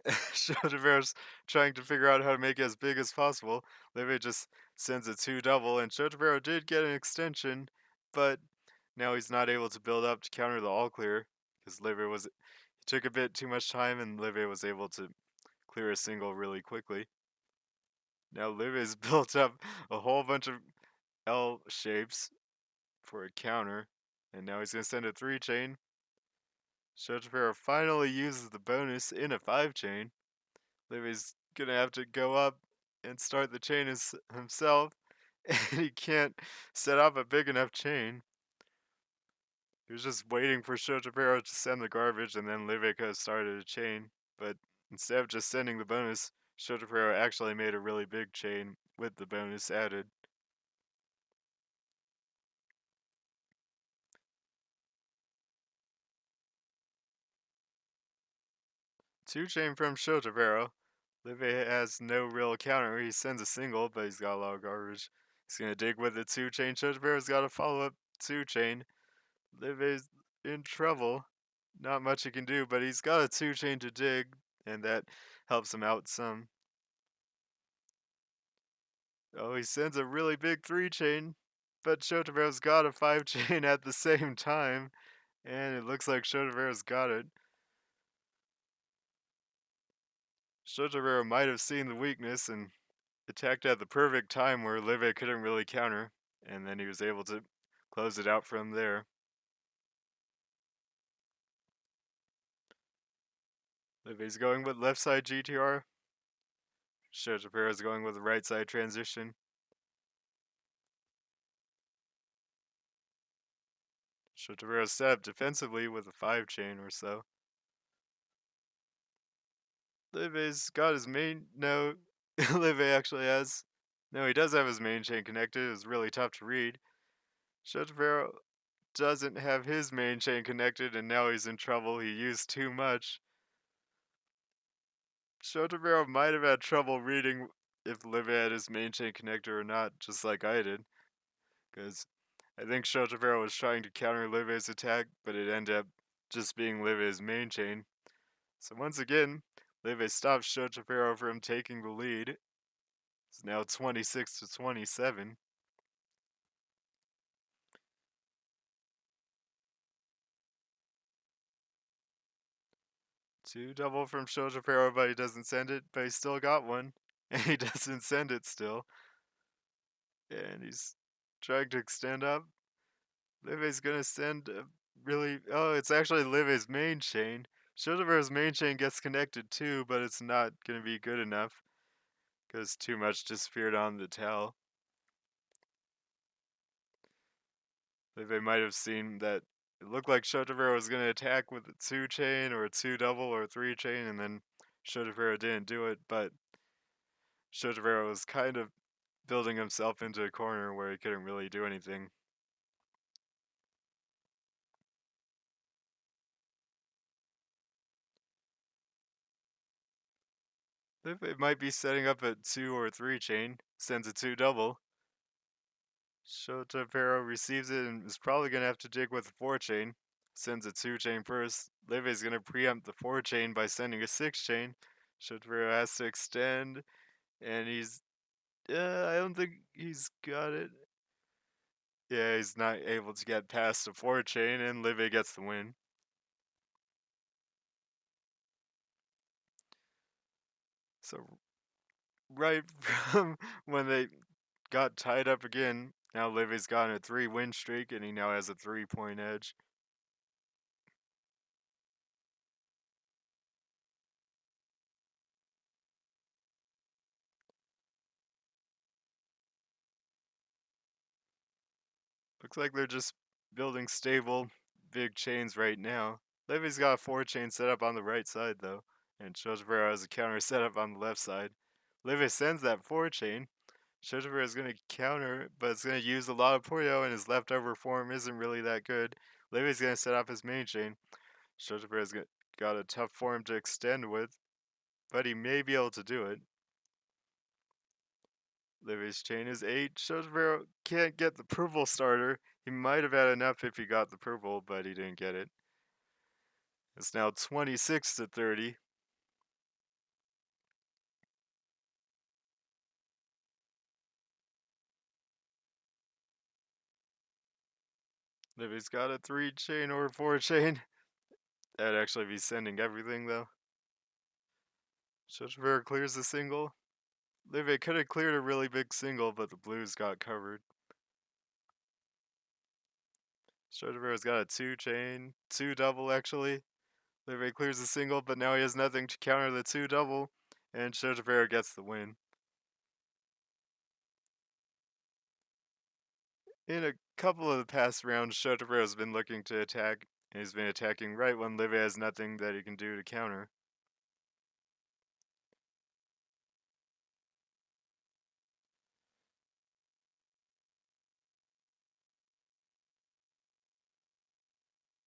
Shotapero's trying to figure out how to make it as big as possible. Livy just sends a 2 double, and Shotapero did get an extension, but now he's not able to build up to counter the all clear because Livy was. It took a bit too much time, and Livy was able to clear a single really quickly. Now Livy's built up a whole bunch of L shapes for a counter, and now he's gonna send a 3 chain. Shotapero finally uses the bonus in a 5 chain. Livy's gonna have to go up and start the chain himself, and he can't set up a big enough chain. He was just waiting for Shotapero to send the garbage, and then Livy could have started a chain, but instead of just sending the bonus, Shotapero actually made a really big chain with the bonus added. Two chain from Shotapero. Livy has no real counter. He sends a single, but he's got a lot of garbage. He's gonna dig with the 2 chain. Shotapero's got a follow up 2 chain. Livy's in trouble. Not much he can do, but he's got a 2 chain to dig, and that helps him out some. Oh, he sends a really big 3 chain, but Shotapero's got a 5 chain at the same time, and it looks like Shotapero's got it. Shotapero might have seen the weakness and attacked at the perfect time where Livy couldn't really counter, and then he was able to close it out from there. Livy's going with left side GTR. Shotapero's going with the right side transition. Shotapero's set up defensively with a 5 chain or so. Livy's got his main. No, Livy actually has. No, he does have his main chain connected. It was really tough to read. Shotapero doesn't have his main chain connected, and now he's in trouble. He used too much. Shotapero might have had trouble reading if Livy had his main chain connector or not, just like I did. Because I think Shotapero was trying to counter Livy's attack, but it ended up just being Livy's main chain. So once again, Livy stops Shotapero from taking the lead. It's now 26 to 27. Two double from Shotapero, but he doesn't send it, but he still got one. And he doesn't send it still. And he's trying to extend up. Livy's gonna send a really. Oh, it's actually Livy's main chain. Shotapero's main chain gets connected too, but it's not gonna be good enough because too much disappeared on the towel. Livy might have seen that it looked like Shotapero was gonna attack with a 2 chain or a 2 double or a 3 chain, and then Shotapero didn't do it, but Shotapero was kind of building himself into a corner where he couldn't really do anything. Livy might be setting up a 2 or 3 chain, sends a 2 double. Shotapero receives it and is probably going to have to dig with a 4 chain. Sends a 2 chain first. Livy's going to preempt the 4 chain by sending a 6 chain. Shotapero has to extend, and he's. I don't think he's got it. Yeah, he's not able to get past the 4 chain, and Livy gets the win. So, right from when they got tied up again, now Livy's got a 3-win streak, and he now has a 3-point edge. Looks like they're just building stable, big chains right now. Livy's got a 4-chain set up on the right side, though, and Shotapero has a counter set up on the left side. Livy sends that 4-chain. Shotapero is going to counter, but it's going to use a lot of Puyo, and his leftover form isn't really that good. Livy's going to set up his main chain. Shotapero's got a tough form to extend with, but he may be able to do it. Livy's chain is 8. Shotapero can't get the purple starter. He might have had enough if he got the purple, but he didn't get it. It's now 26 to 30. Livy's got a 3-chain or 4-chain. That'd actually be sending everything, though. Shotapero clears the single. Livy could have cleared a really big single, but the blues got covered. Shotapero's got a 2-chain, 2-double actually. Livy clears the single, but now he has nothing to counter the 2-double, and Shotapero gets the win. In a couple of the past rounds, Shotapero's been looking to attack, and he's been attacking right when Livy has nothing that he can do to counter.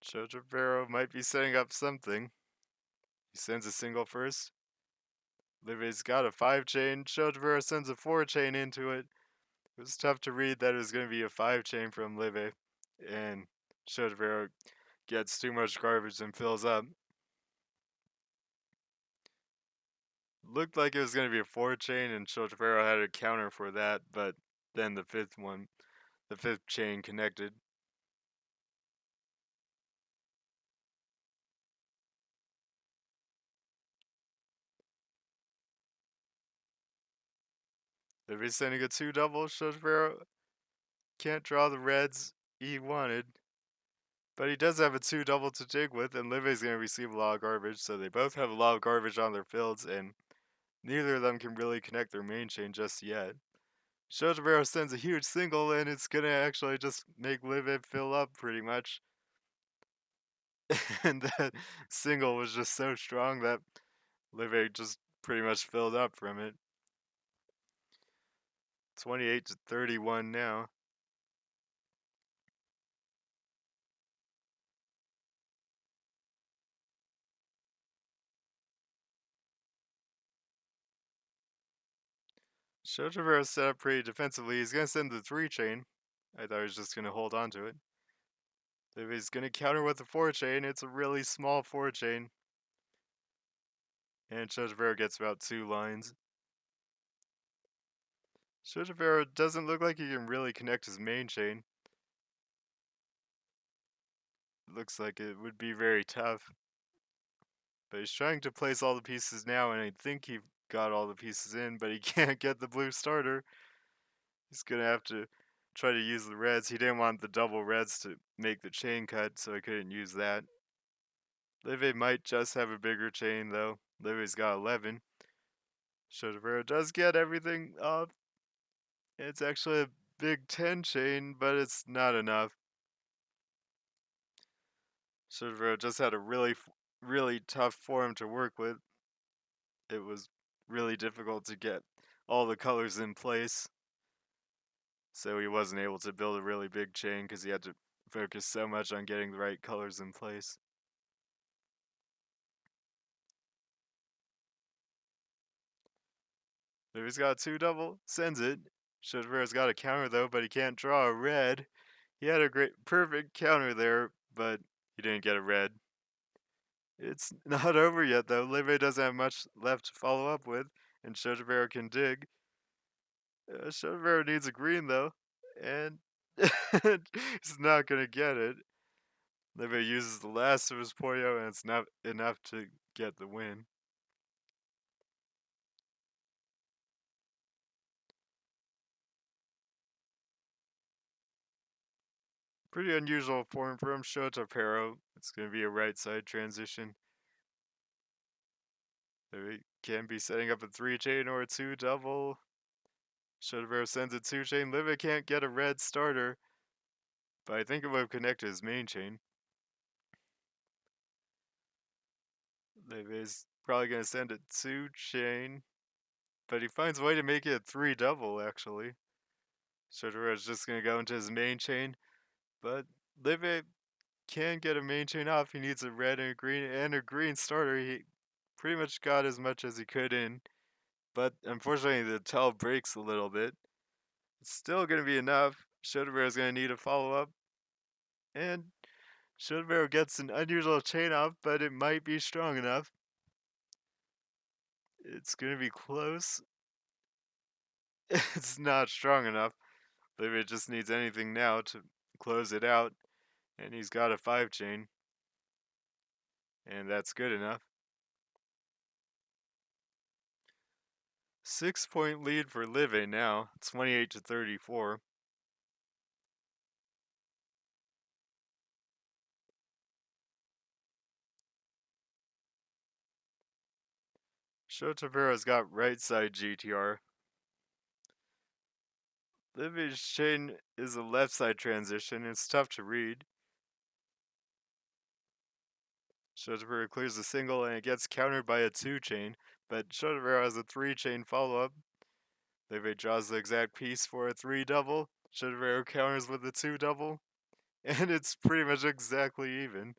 Shotapero might be setting up something. He sends a single first. Livy's got a 5-chain. Shotapero sends a 4-chain into it. It was tough to read that it was going to be a 5-chain from Livy, and Shotapero gets too much garbage and fills up. Looked like it was going to be a 4-chain, and Shotapero had a counter for that, but then the 5th chain connected. Livy's sending a 2-double. Shotapero can't draw the reds he wanted, but he does have a 2-double to dig with, and Livy's going to receive a lot of garbage, so they both have a lot of garbage on their fields, and neither of them can really connect their main chain just yet. Shotapero sends a huge single, and it's gonna actually just make Livy fill up pretty much. And that single was just so strong that Livy just pretty much filled up from it. 28 to 31 now. Shotapero set up pretty defensively. He's gonna send the 3-chain. I thought he was just gonna hold on to it. Livy's gonna counter with the 4-chain. It's a really small 4-chain. And Shotapero gets about 2 lines. Shotapero doesn't look like he can really connect his main chain. Looks like it would be very tough. But he's trying to place all the pieces now, and I think he got all the pieces in, but he can't get the blue starter. He's gonna have to try to use the reds. He didn't want the double reds to make the chain cut, so he couldn't use that. Livy might just have a bigger chain, though. Livy's got 11. Shotapero does get everything up. It's actually a big 10 chain, but it's not enough. Shotapero just had a really tough form to work with. It was really difficult to get all the colors in place. So he wasn't able to build a really big chain because he had to focus so much on getting the right colors in place. If he's got a 2-double, sends it. Shotapero's got a counter though, but he can't draw a red. He had a perfect counter there, but he didn't get a red. It's not over yet though. Livy doesn't have much left to follow up with, and Shotapero can dig. Shotapero needs a green though, and he's not gonna get it. Livy uses the last of his Puyo, and it's not enough to get the win. Pretty unusual form from Shotapero. It's going to be a right side transition. He can be setting up a 3-chain or a 2-double. Shotapero sends a 2-chain. Livy can't get a red starter. but I think it would have connected his main chain. Leve's probably going to send a 2 chain, but he finds a way to make it a 3 double, actually. Shotopero's just going to go into his main chain, but Leve can get a main chain off. He needs a red and a green starter. He pretty much got as much as he could in, but unfortunately the tell breaks a little bit. It's still going to be enough. Shotopero's going to need a follow-up, and Shotapero gets an unusual chain off, but it might be strong enough. It's going to be close. It's not strong enough. Leve just needs anything now to close it out, and he's got a 5 chain, and that's good enough. 6-point lead for Live now, 28-34. Shotapero's got right side GTR. Live's chain is a left side transition, it's tough to read. Shotapero clears a single and it gets countered by a 2 chain, but Shotapero has a 3 chain follow up. Live draws the exact piece for a 3 double. Shotapero counters with a 2 double, and it's pretty much exactly even.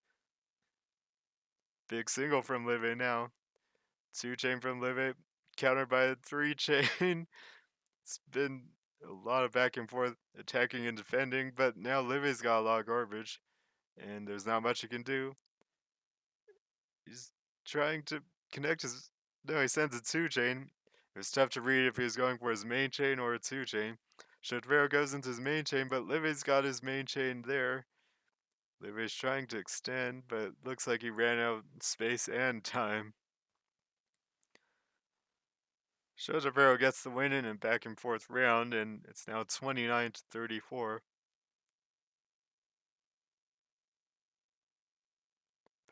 Big single from Live now. 2 chain from Live, countered by a 3 chain. It's been a lot of back and forth attacking and defending, but now Livy's got a lot of garbage, and there's not much he can do. He's trying to connect his. No, he sends a 2 chain. It was tough to read if he was going for his main chain or a 2 chain. Shotvero goes into his main chain, but Livy's got his main chain there. Livy's trying to extend, but looks like he ran out of space and time. Shotovero gets the win in a back and forth round, and it's now 29-34.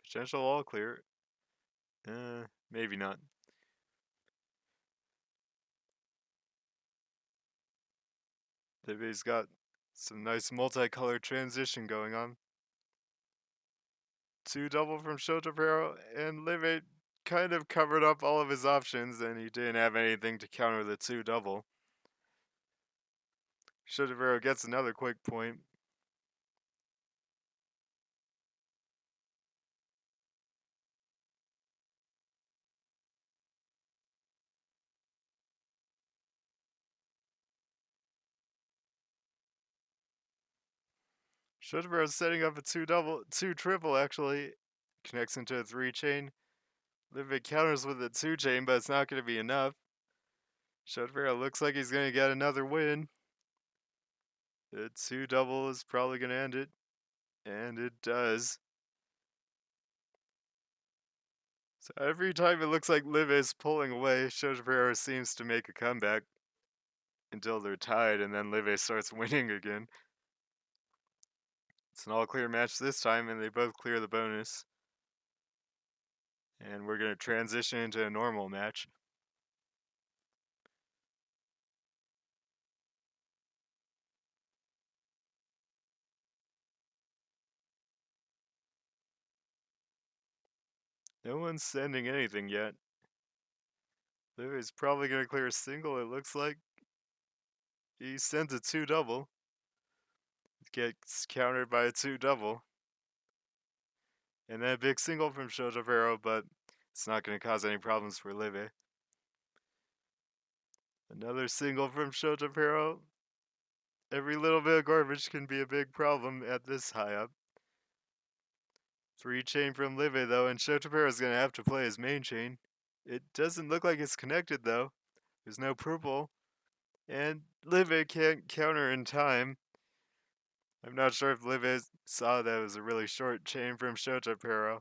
Potential all clear. Maybe not. Livy's got some nice multicolored transition going on. 2 double from Shotapero, and Livy kind of covered up all of his options, and he didn't have anything to counter the 2 double. Shotapero gets another quick point. Shotapero's setting up a 2 triple actually. Connects into a 3 chain. Livy counters with a 2 chain, but it's not going to be enough. Shotapero looks like he's going to get another win. The 2 double is probably going to end it, and it does. So every time it looks like Liv is pulling away, Shotapero seems to make a comeback until they're tied, and then Liv starts winning again. It's an all-clear match this time, and they both clear the bonus. And we're going to transition into a normal match. No one's sending anything yet. Liv is probably going to clear a single, it looks like. He sends a 2 double. Gets countered by a 2 double. And then a big single from Shotapero, but it's not going to cause any problems for Live. Another single from Shotapero. Every little bit of garbage can be a big problem at this high up. 3 chain from Live though, and Shotapero is going to have to play his main chain. It doesn't look like it's connected though. There's no purple. And Live can't counter in time. I'm not sure if Live saw that it was a really short chain from Shotapero.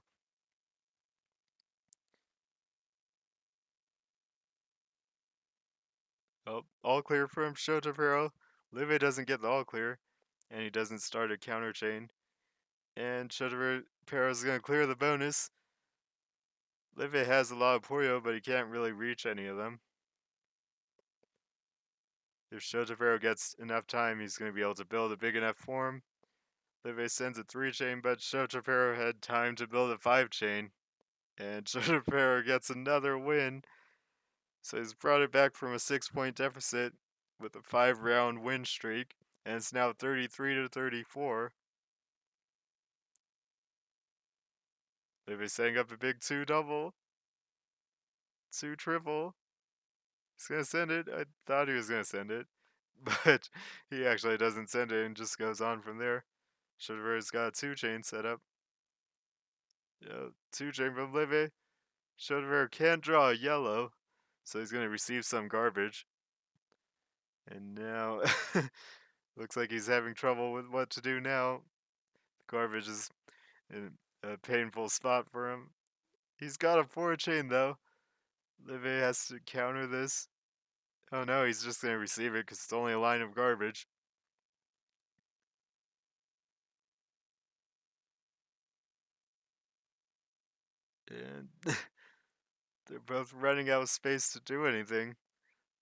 Oh, all clear from Shotapero. Live doesn't get the all clear, and he doesn't start a counter chain. And Shotapero is going to clear the bonus. Live has a lot of Puyo, but he can't really reach any of them. If Shotapero gets enough time, he's going to be able to build a big enough form. Live sends a 3-chain, but Shotapero had time to build a 5-chain. And Shotapero gets another win. So he's brought it back from a 6-point deficit with a 5-round win streak. And it's now 33 to 34. Live setting up a big 2-double. 2-triple. He's gonna send it. I thought he was gonna send it. But he actually doesn't send it and just goes on from there. Shotapero got a 2-chain set up. 2-chain from Live. Shotapero can't draw a yellow, so he's going to receive some garbage. And now, looks like he's having trouble with what to do now. Garbage is in a painful spot for him. He's got a 4-chain, though. Live has to counter this. Oh no, he's just going to receive it because it's only a line of garbage. And they're both running out of space to do anything.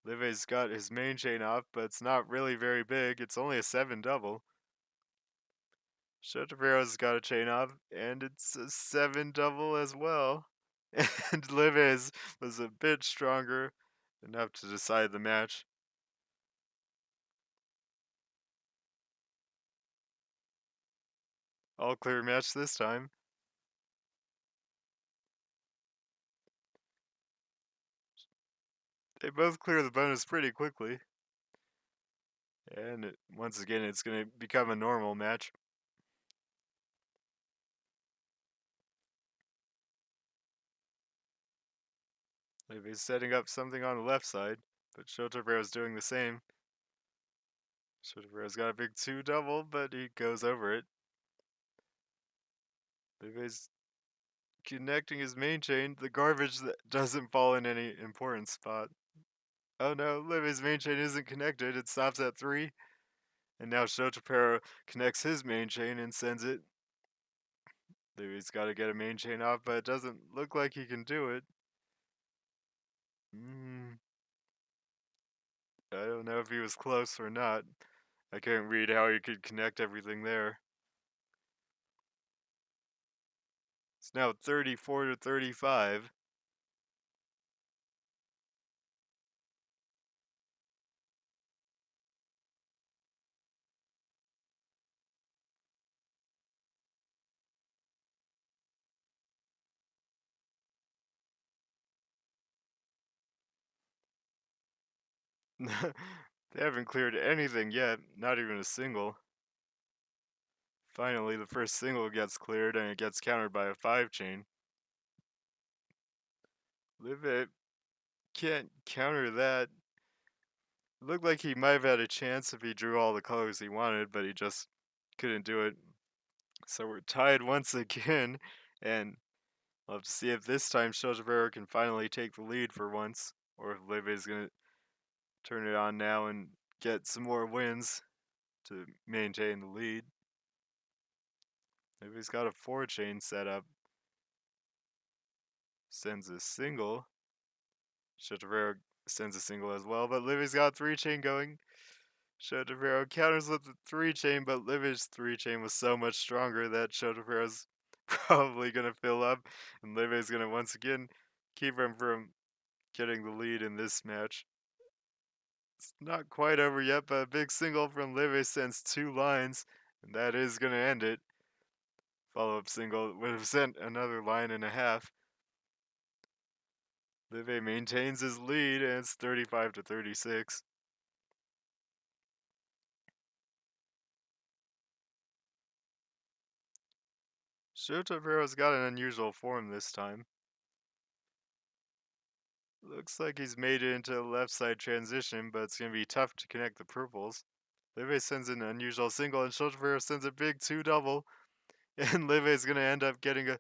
Live's got his main chain off, but it's not really very big. It's only a 7-double. Shotapero's got a chain off, and it's a 7-double as well. And Liv was a bit stronger, enough to decide the match. All clear match this time. They both clear the bonus pretty quickly. And once again, it's going to become a normal match. Liv is setting up something on the left side, but Shotapero's doing the same. Shotapero's got a big 2-double, but he goes over it. Liv is connecting his main chain, the garbage that doesn't fall in any important spot. Oh no, Livy's main chain isn't connected, it stops at 3. And now Shotapero connects his main chain and sends it. Livy's got to get a main chain off, but it doesn't look like he can do it. I don't know if he was close or not. I couldn't read how he could connect everything there. It's now 34 to 35. They haven't cleared anything yet, not even a single. Finally, the first single gets cleared and it gets countered by a 5-chain. Liv can't counter that. It looked like he might have had a chance if he drew all the colors he wanted, but he just couldn't do it. So we're tied once again, and we'll have to see if this time Shotapero can finally take the lead for once, or if Liv is going to turn it on now and get some more wins to maintain the lead. Maybe he's got a 4-chain set up. Sends a single. Shotapero sends a single as well, but Livy's got 3-chain going. Shotapero counters with the 3-chain, but Livy's 3-chain was so much stronger that Shotapero's probably going to fill up, and Livy's going to once again keep him from getting the lead in this match. It's not quite over yet, but a big single from Livy sends 2 lines, and that is going to end it. Follow-up single would have sent another line and a half. Livy maintains his lead, and it's 35 to 36. Shotapero's got an unusual form this time. Looks like he's made it into a left side transition, but it's going to be tough to connect the purples. Live sends an unusual single, and Schultefero sends a big 2-double. And Live is going to end up getting a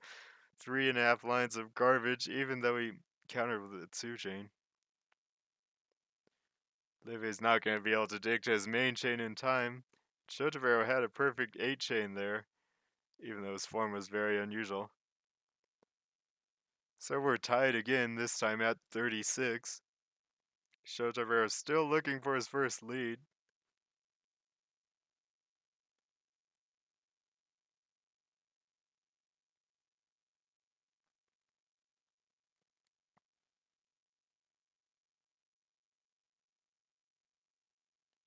3.5 lines of garbage, even though he countered with a 2-chain. Live is not going to be able to dig to his main chain in time. Schultefero had a perfect 8-chain there, even though his form was very unusual. So we're tied again, this time at 36. Schultefero still looking for his first lead.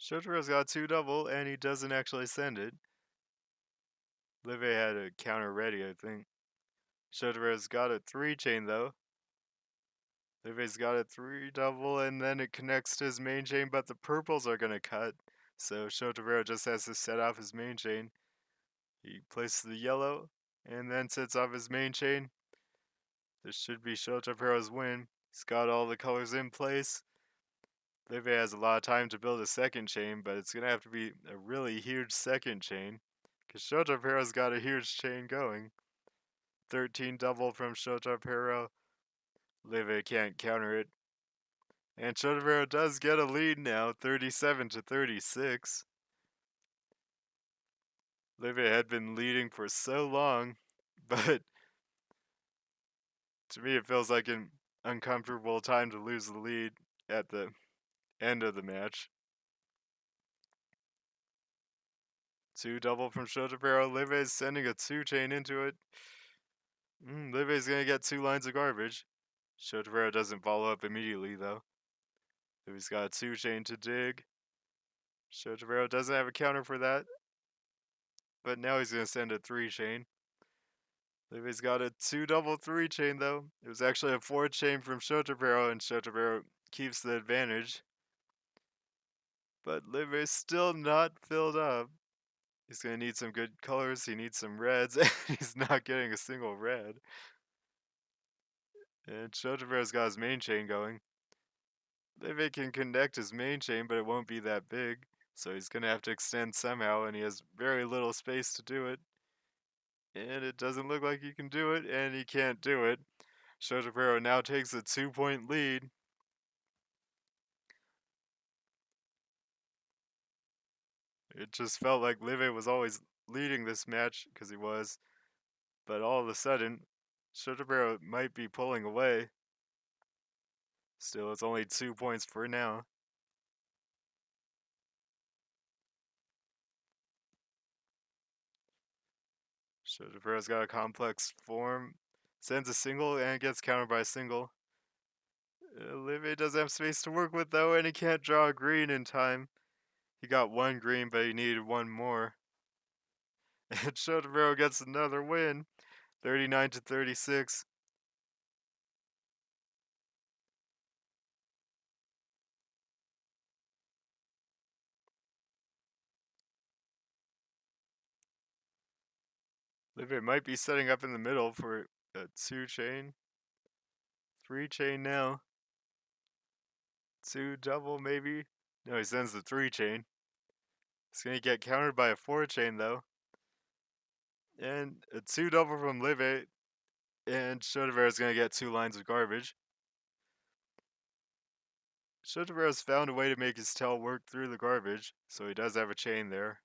Shotapero's got 2 double, and he doesn't actually send it. Live had a counter ready, I think. Shotapero's got a 3-chain, though. Live's got a 3 double, and then it connects to his main chain, but the purples are going to cut. So Shotapero just has to set off his main chain. He places the yellow, and then sets off his main chain. This should be Shotapero's win. He's got all the colors in place. Live has a lot of time to build a second chain, but it's going to have to be a really huge second chain, because Shotapero's got a huge chain going. 13 double from Shotapero. Live can't counter it. And Shotapero does get a lead now, 37-36. Live had been leading for so long, but to me it feels like an uncomfortable time to lose the lead at the end of the match. 2 double from Shotapero. Live is sending a 2-chain into it. Live is going to get 2 lines of garbage. Shotapero doesn't follow up immediately, though. Live's got a 2-chain to dig. Shotapero doesn't have a counter for that, but now he's going to send a 3-chain. Livy's got a 2 double 3-chain, though. It was actually a 4-chain from Shotapero, and Shotapero keeps the advantage. But Livy's still not filled up. He's going to need some good colors. He needs some reds, and he's not getting a single red. And Shotapero's got his main chain going. Livy can connect his main chain, but it won't be that big. So he's going to have to extend somehow, and he has very little space to do it. And it doesn't look like he can do it, and he can't do it. Shotapero now takes a 2-point lead. It just felt like Live was always leading this match, because he was. But all of a sudden, Shotapero might be pulling away. Still, it's only 2 points for now. Shotapero's got a complex form. Sends a single and gets countered by a single. Live doesn't have space to work with, though, and he can't draw a green in time. He got 1 green, but he needed 1 more. And Shotapero gets another win, 39-36. Live might be setting up in the middle for a 2-chain. 3-chain now. 2 double, maybe? No, he sends the 3-chain. He's going to get countered by a 4-chain, though. And a 2 double from Live, and Shotapero's going to get 2 lines of garbage. Shotapero's found a way to make his tail work through the garbage, so he does have a chain there.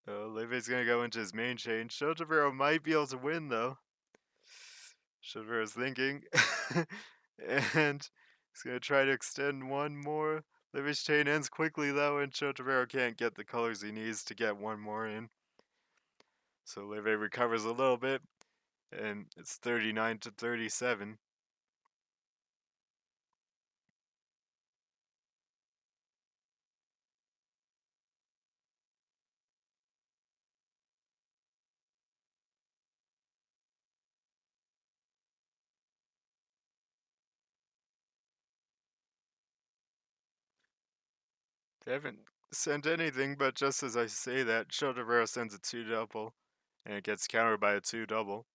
Livy's going to go into his main chain. Shotapero might be able to win, though. Shotapero's thinking. And he's going to try to extend 1 more. Livy's chain ends quickly, though, and Shotapero can't get the colors he needs to get 1 more in. So Livy recovers a little bit, and it's 39-37. They haven't sent anything, but just as I say that, Shotapero sends a 2 double, and it gets countered by a 2 double.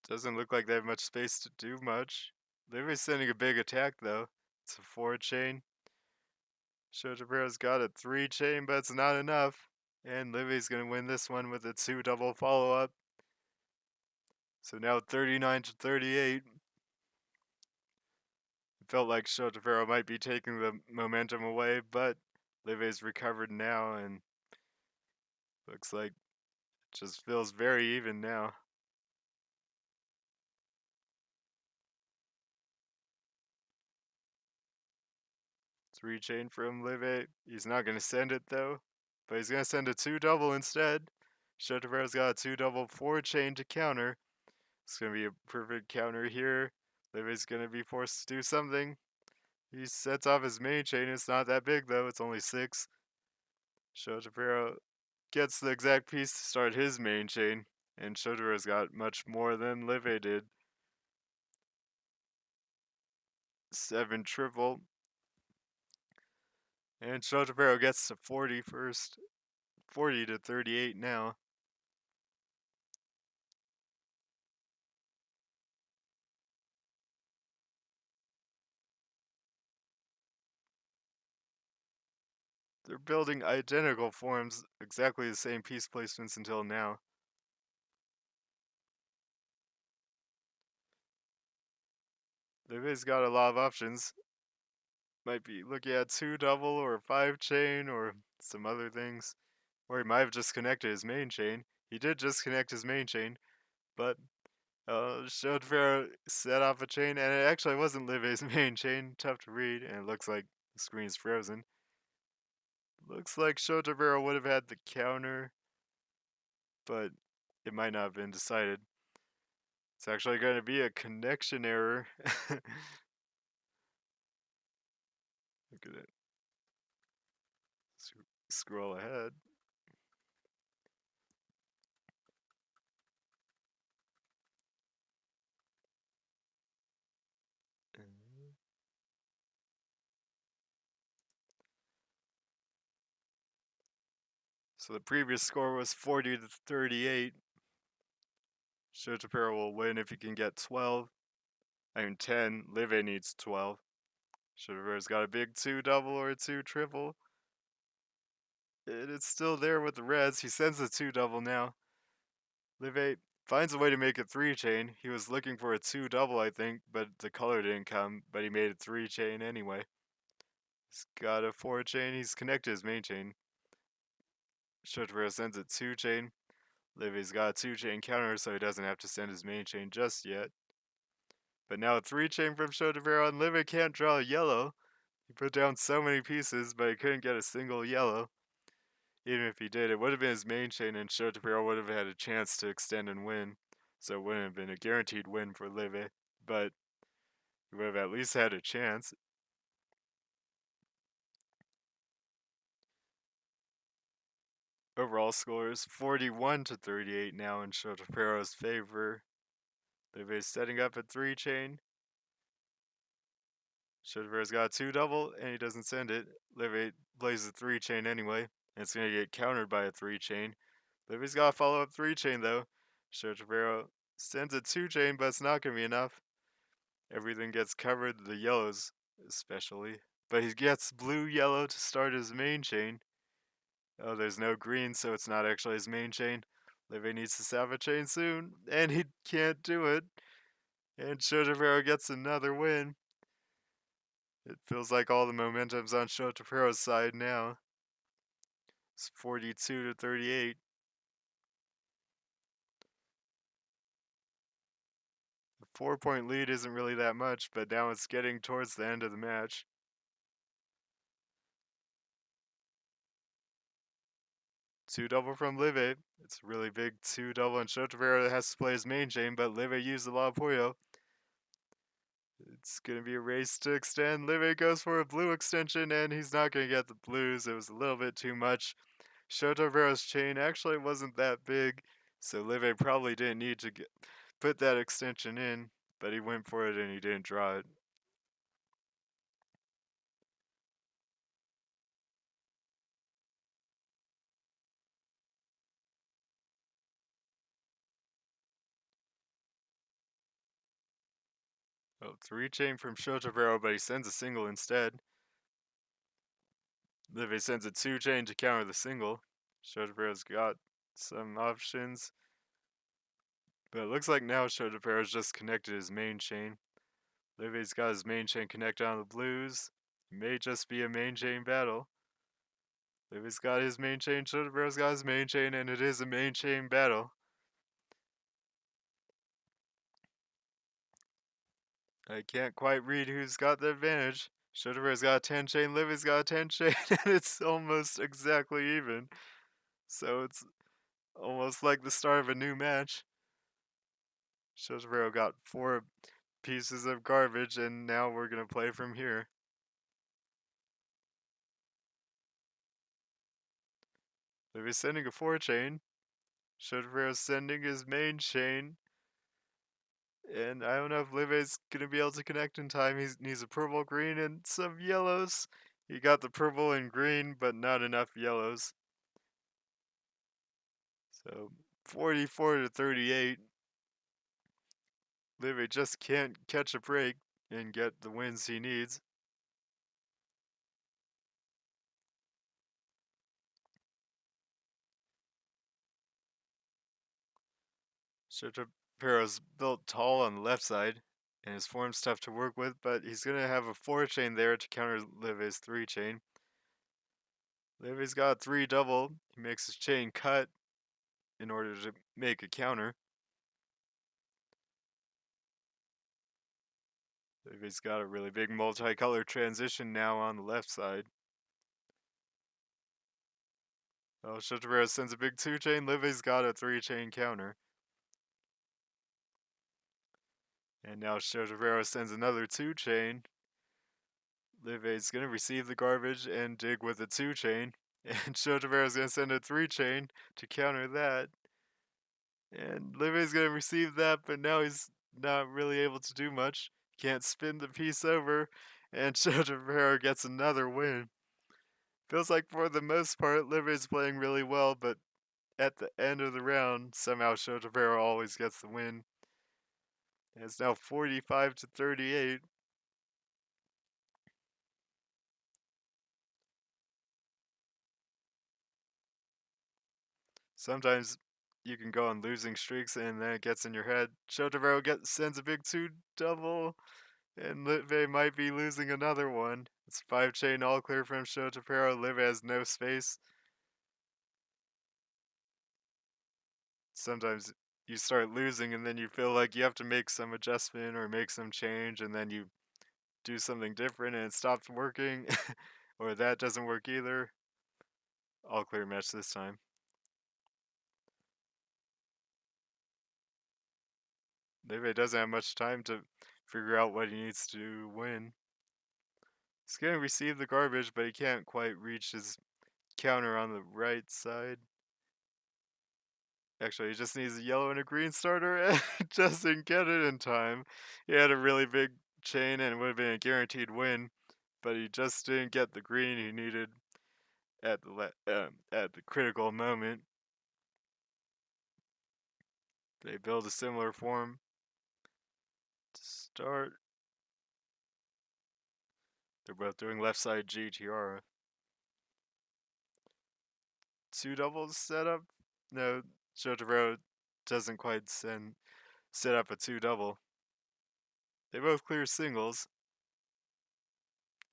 Doesn't look like they have much space to do much. Livy's sending a big attack, though. It's a 4-chain. Shotapero's got a 3-chain, but it's not enough. And Livy's going to win this one with a 2 double follow-up. So now 39-38. It felt like Shotapero might be taking the momentum away, but Livy's recovered now, and looks like it just feels very even now. 3-chain from Livy. He's not going to send it, though. But he's going to send a 2 double instead. Shotapero's got a 2 double 4-chain to counter. It's gonna be a perfect counter here. Livy's gonna be forced to do something. He sets off his main chain. It's not that big though. It's only 6. Shotapero gets the exact piece to start his main chain, and Shotapero's got much more than Livy did. 7 triple. And Shotapero gets to 40 first. 40 to 38 now. They're building identical forms, exactly the same piece placements until now. Livy's got a lot of options. Might be looking at 2 double or 5 chain or some other things. Or he might have just connected his main chain. He did just connect his main chain, but Shotapero set off a chain, and it actually wasn't Livy's main chain. Tough to read, and it looks like the screen's frozen. Looks like Shotapero would have had the counter, but it might not have been decided. It's actually going to be a connection error. Look at it. Scroll ahead. So the previous score was 40 to 38. Shotapero will win if he can get 12. I mean 10. Livy needs 12. Shotapero's got a big 2 double or a 2 triple. And it's still there with the reds. He sends a 2 double now. Livy finds a way to make a 3 chain. He was looking for a 2 double, I think, but the color didn't come, but he made a 3 chain anyway. He's got a 4 chain. He's connected his main chain. Shotapero sends a 2 chain. Livy's got a 2 chain counter, so he doesn't have to send his main chain just yet. But now a 3 chain from Shotapero, and Livy can't draw a yellow. He put down so many pieces, but he couldn't get a single yellow. Even if he did, it would have been his main chain, and Shotapero would have had a chance to extend and win. So it wouldn't have been a guaranteed win for Livy, but he would have at least had a chance. Overall score is 41 to 38 now in Shotapero's favor. Livy's setting up a 3 chain. Shotapero's got a 2 double, and he doesn't send it. Livy plays a 3 chain anyway, and it's going to get countered by a 3 chain. Livy's got a follow up 3 chain though. Shotapero sends a 2 chain, but it's not going to be enough. Everything gets covered, the yellows especially. But he gets blue yellow to start his main chain. Oh, there's no green, so it's not actually his main chain. Livy needs to salve a chain soon, and he can't do it. And Shotapero gets another win. It feels like all the momentum's on Shotapero's side now. It's 42 to 38. The 4-point lead isn't really that much, but now it's getting towards the end of the match. Two double from Livy. It's a really big 2 double, and Shotapero has to play his main chain, but Livy used a lot of Puyo. It's going to be a race to extend. Livy goes for a blue extension, and he's not going to get the blues. It was a little bit too much. Shotapero's chain actually wasn't that big, so Livy probably didn't need to put that extension in, but he went for it and he didn't draw it. Oh, 3 chain from Shotapero, but he sends a single instead. Livy sends a 2 chain to counter the single. Shotapero's got some options. But it looks like now Shotapero's just connected his main chain. Livy's got his main chain connected on the blues. It may just be a main chain battle. Livy's got his main chain, Shotapero's got his main chain, and it is a main chain battle. I can't quite read who's got the advantage. Shotapero's got a 10 chain, Livy's got a 10 chain, and it's almost exactly even. So it's almost like the start of a new match. Shotapero got 4 pieces of garbage, and now we're gonna play from here. Livy's sending a 4 chain. Shotapero's sending his main chain. And I don't know if Livy's gonna be able to connect in time. He needs a purple, green, and some yellows. He got the purple and green, but not enough yellows. So 44 to 38. Livy just can't catch a break and get the wins he needs. Shotapero's built tall on the left side, and his form's tough to work with, but he's gonna have a 4 chain there to counter Livy's 3 chain. Livy's got a 3 double. He makes his chain cut in order to make a counter. Livy's got a really big multicolor transition now on the left side. Oh, Shotapero sends a big 2 chain. Livy's got a 3 chain counter. And now Shotapero sends another 2 chain. Livy's gonna receive the garbage and dig with a 2 chain. And Shotapero's gonna send a 3 chain to counter that. And Livy's gonna receive that, but now he's not really able to do much. Can't spin the piece over, and Shotapero gets another win. Feels like for the most part, Livy's playing really well, but at the end of the round, somehow Shotapero always gets the win. And it's now 45 to 38. Sometimes you can go on losing streaks and then it gets in your head. Shotapero sends a big 2 double, and Litvey might be losing another one. It's 5 chain all clear from Shotapero. Litvey has no space. Sometimes you start losing and then you feel like you have to make some adjustment or make some change, and then you do something different and it stops working. Or that doesn't work either. All clear match this time. Litvey doesn't have much time to figure out what he needs to win. He's gonna receive the garbage, but he can't quite reach his counter on the right side. Actually, he just needs a yellow and a green starter, and just didn't get it in time. He had a really big chain and it would have been a guaranteed win, but he just didn't get the green he needed at the critical moment. They build a similar form to start. They're both doing left side GTR. 2 doubles setup? No, Shotaro doesn't quite set up a 2 double. They both clear singles.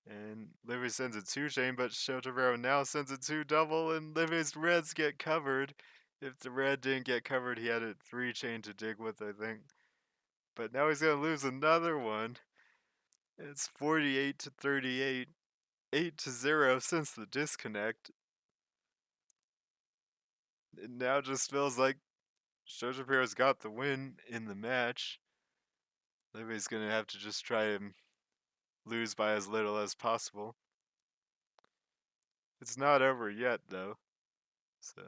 And Livy sends a 2 chain, but Shotaro now sends a 2 double, and Livy's reds get covered. If the red didn't get covered, he had a 3 chain to dig with, I think. But now he's gonna lose another one. It's 48 to 38. 8 to 0 since the disconnect. It now just feels like Shotapero's got the win in the match. Livy's gonna have to just try and lose by as little as possible. It's not over yet, though. So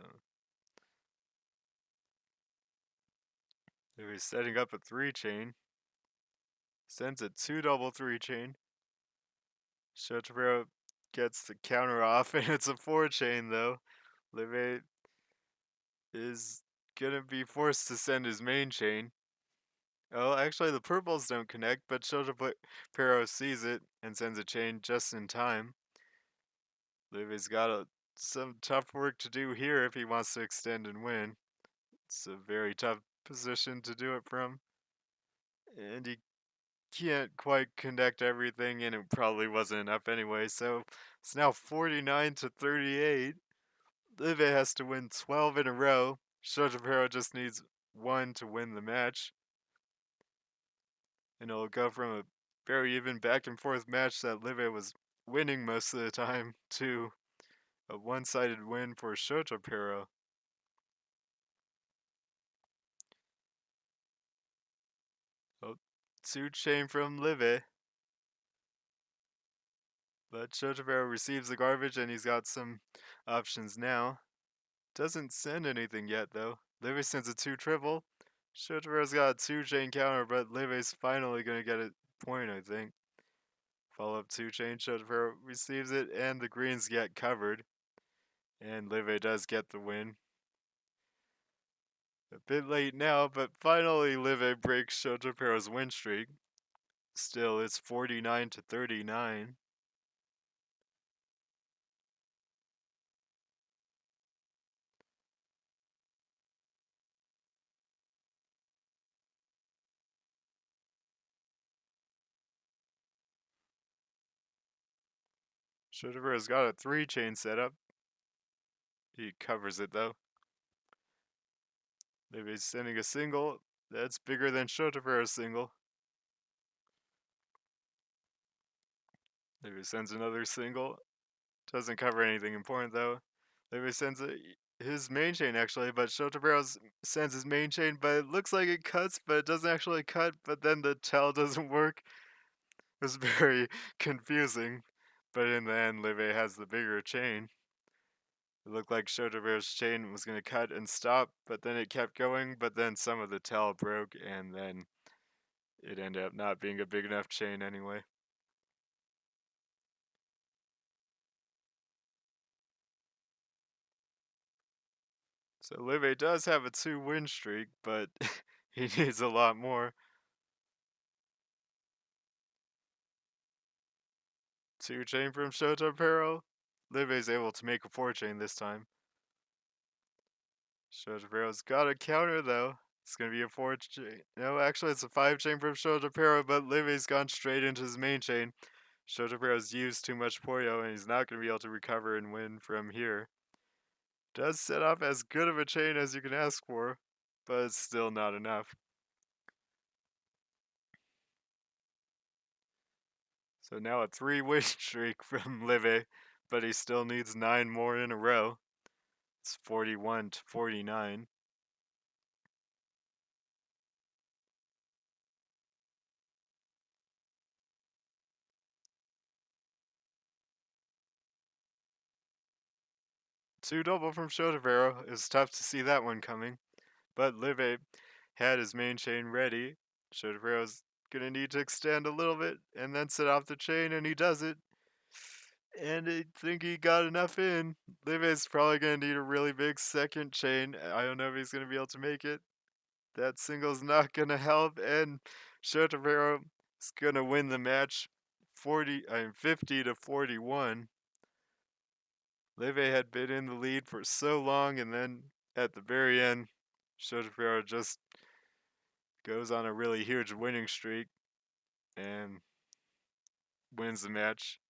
Livy's setting up a 3 chain. Sends a 2 double 3 chain. Shotapero gets the counter off, and it's a 4 chain, though. Livy is gonna be forced to send his main chain. Oh, actually, the purples don't connect, but Shotapero sees it and sends a chain just in time. Livy's got some tough work to do here if he wants to extend and win. It's a very tough position to do it from. And he can't quite connect everything, and it probably wasn't enough anyway, so it's now 49 to 38. Livy has to win 12 in a row. Shotapero just needs 1 to win the match. And it'll go from a very even back and forth match that Livy was winning most of the time to a one-sided win for Shotapero. 2 chain from Live, but Shotapero receives the garbage and he's got some options now. Doesn't send anything yet though. Live sends a 2 triple. Shotapero's got a 2 chain counter, but Live's finally gonna get a point, I think. Follow up 2 chain, Shotapero receives it, and the greens get covered. And Live does get the win. A bit late now, but finally Live breaks Shotapero's win streak. Still, it's 49-39. Shotapero's got a 3 chain setup. He covers it though. Live's sending a single. That's bigger than Shotapero's single. Live sends another single. Doesn't cover anything important though. Live sends his main chain actually, but Shotapero sends his main chain, but it looks like it cuts, but it doesn't actually cut, but then the tell doesn't work. It was very confusing, but in the end, Live has the bigger chain. It looked like Shotapero's chain was going to cut and stop, but then it kept going, but then some of the tell broke, and then it ended up not being a big enough chain anyway. So Live does have a 2 win streak, but he needs a lot more. 2 chain from Shotapero. Live's able to make a 4 chain this time. Shotapero's got a counter though. It's gonna be a 4 chain. No, actually it's a 5 chain from Shotapero, but Live's gone straight into his main chain. Shotapero's used too much Puyo and he's not gonna be able to recover and win from here. Does set off as good of a chain as you can ask for, but it's still not enough. So now a 3 win streak from Live, but he still needs 9 more in a row. It's 41-49. Two double from Shotapero. It's tough to see that one coming, but Live had his main chain ready. Shotapero's gonna need to extend a little bit and then set off the chain, and he does it. And I think he got enough in. Live is probably gonna need a really big second chain. I don't know if he's gonna be able to make it. That single's not gonna help, and Shotapero is gonna win the match 50-41. Live had been in the lead for so long, and then at the very end, Shotapero just goes on a really huge winning streak and wins the match.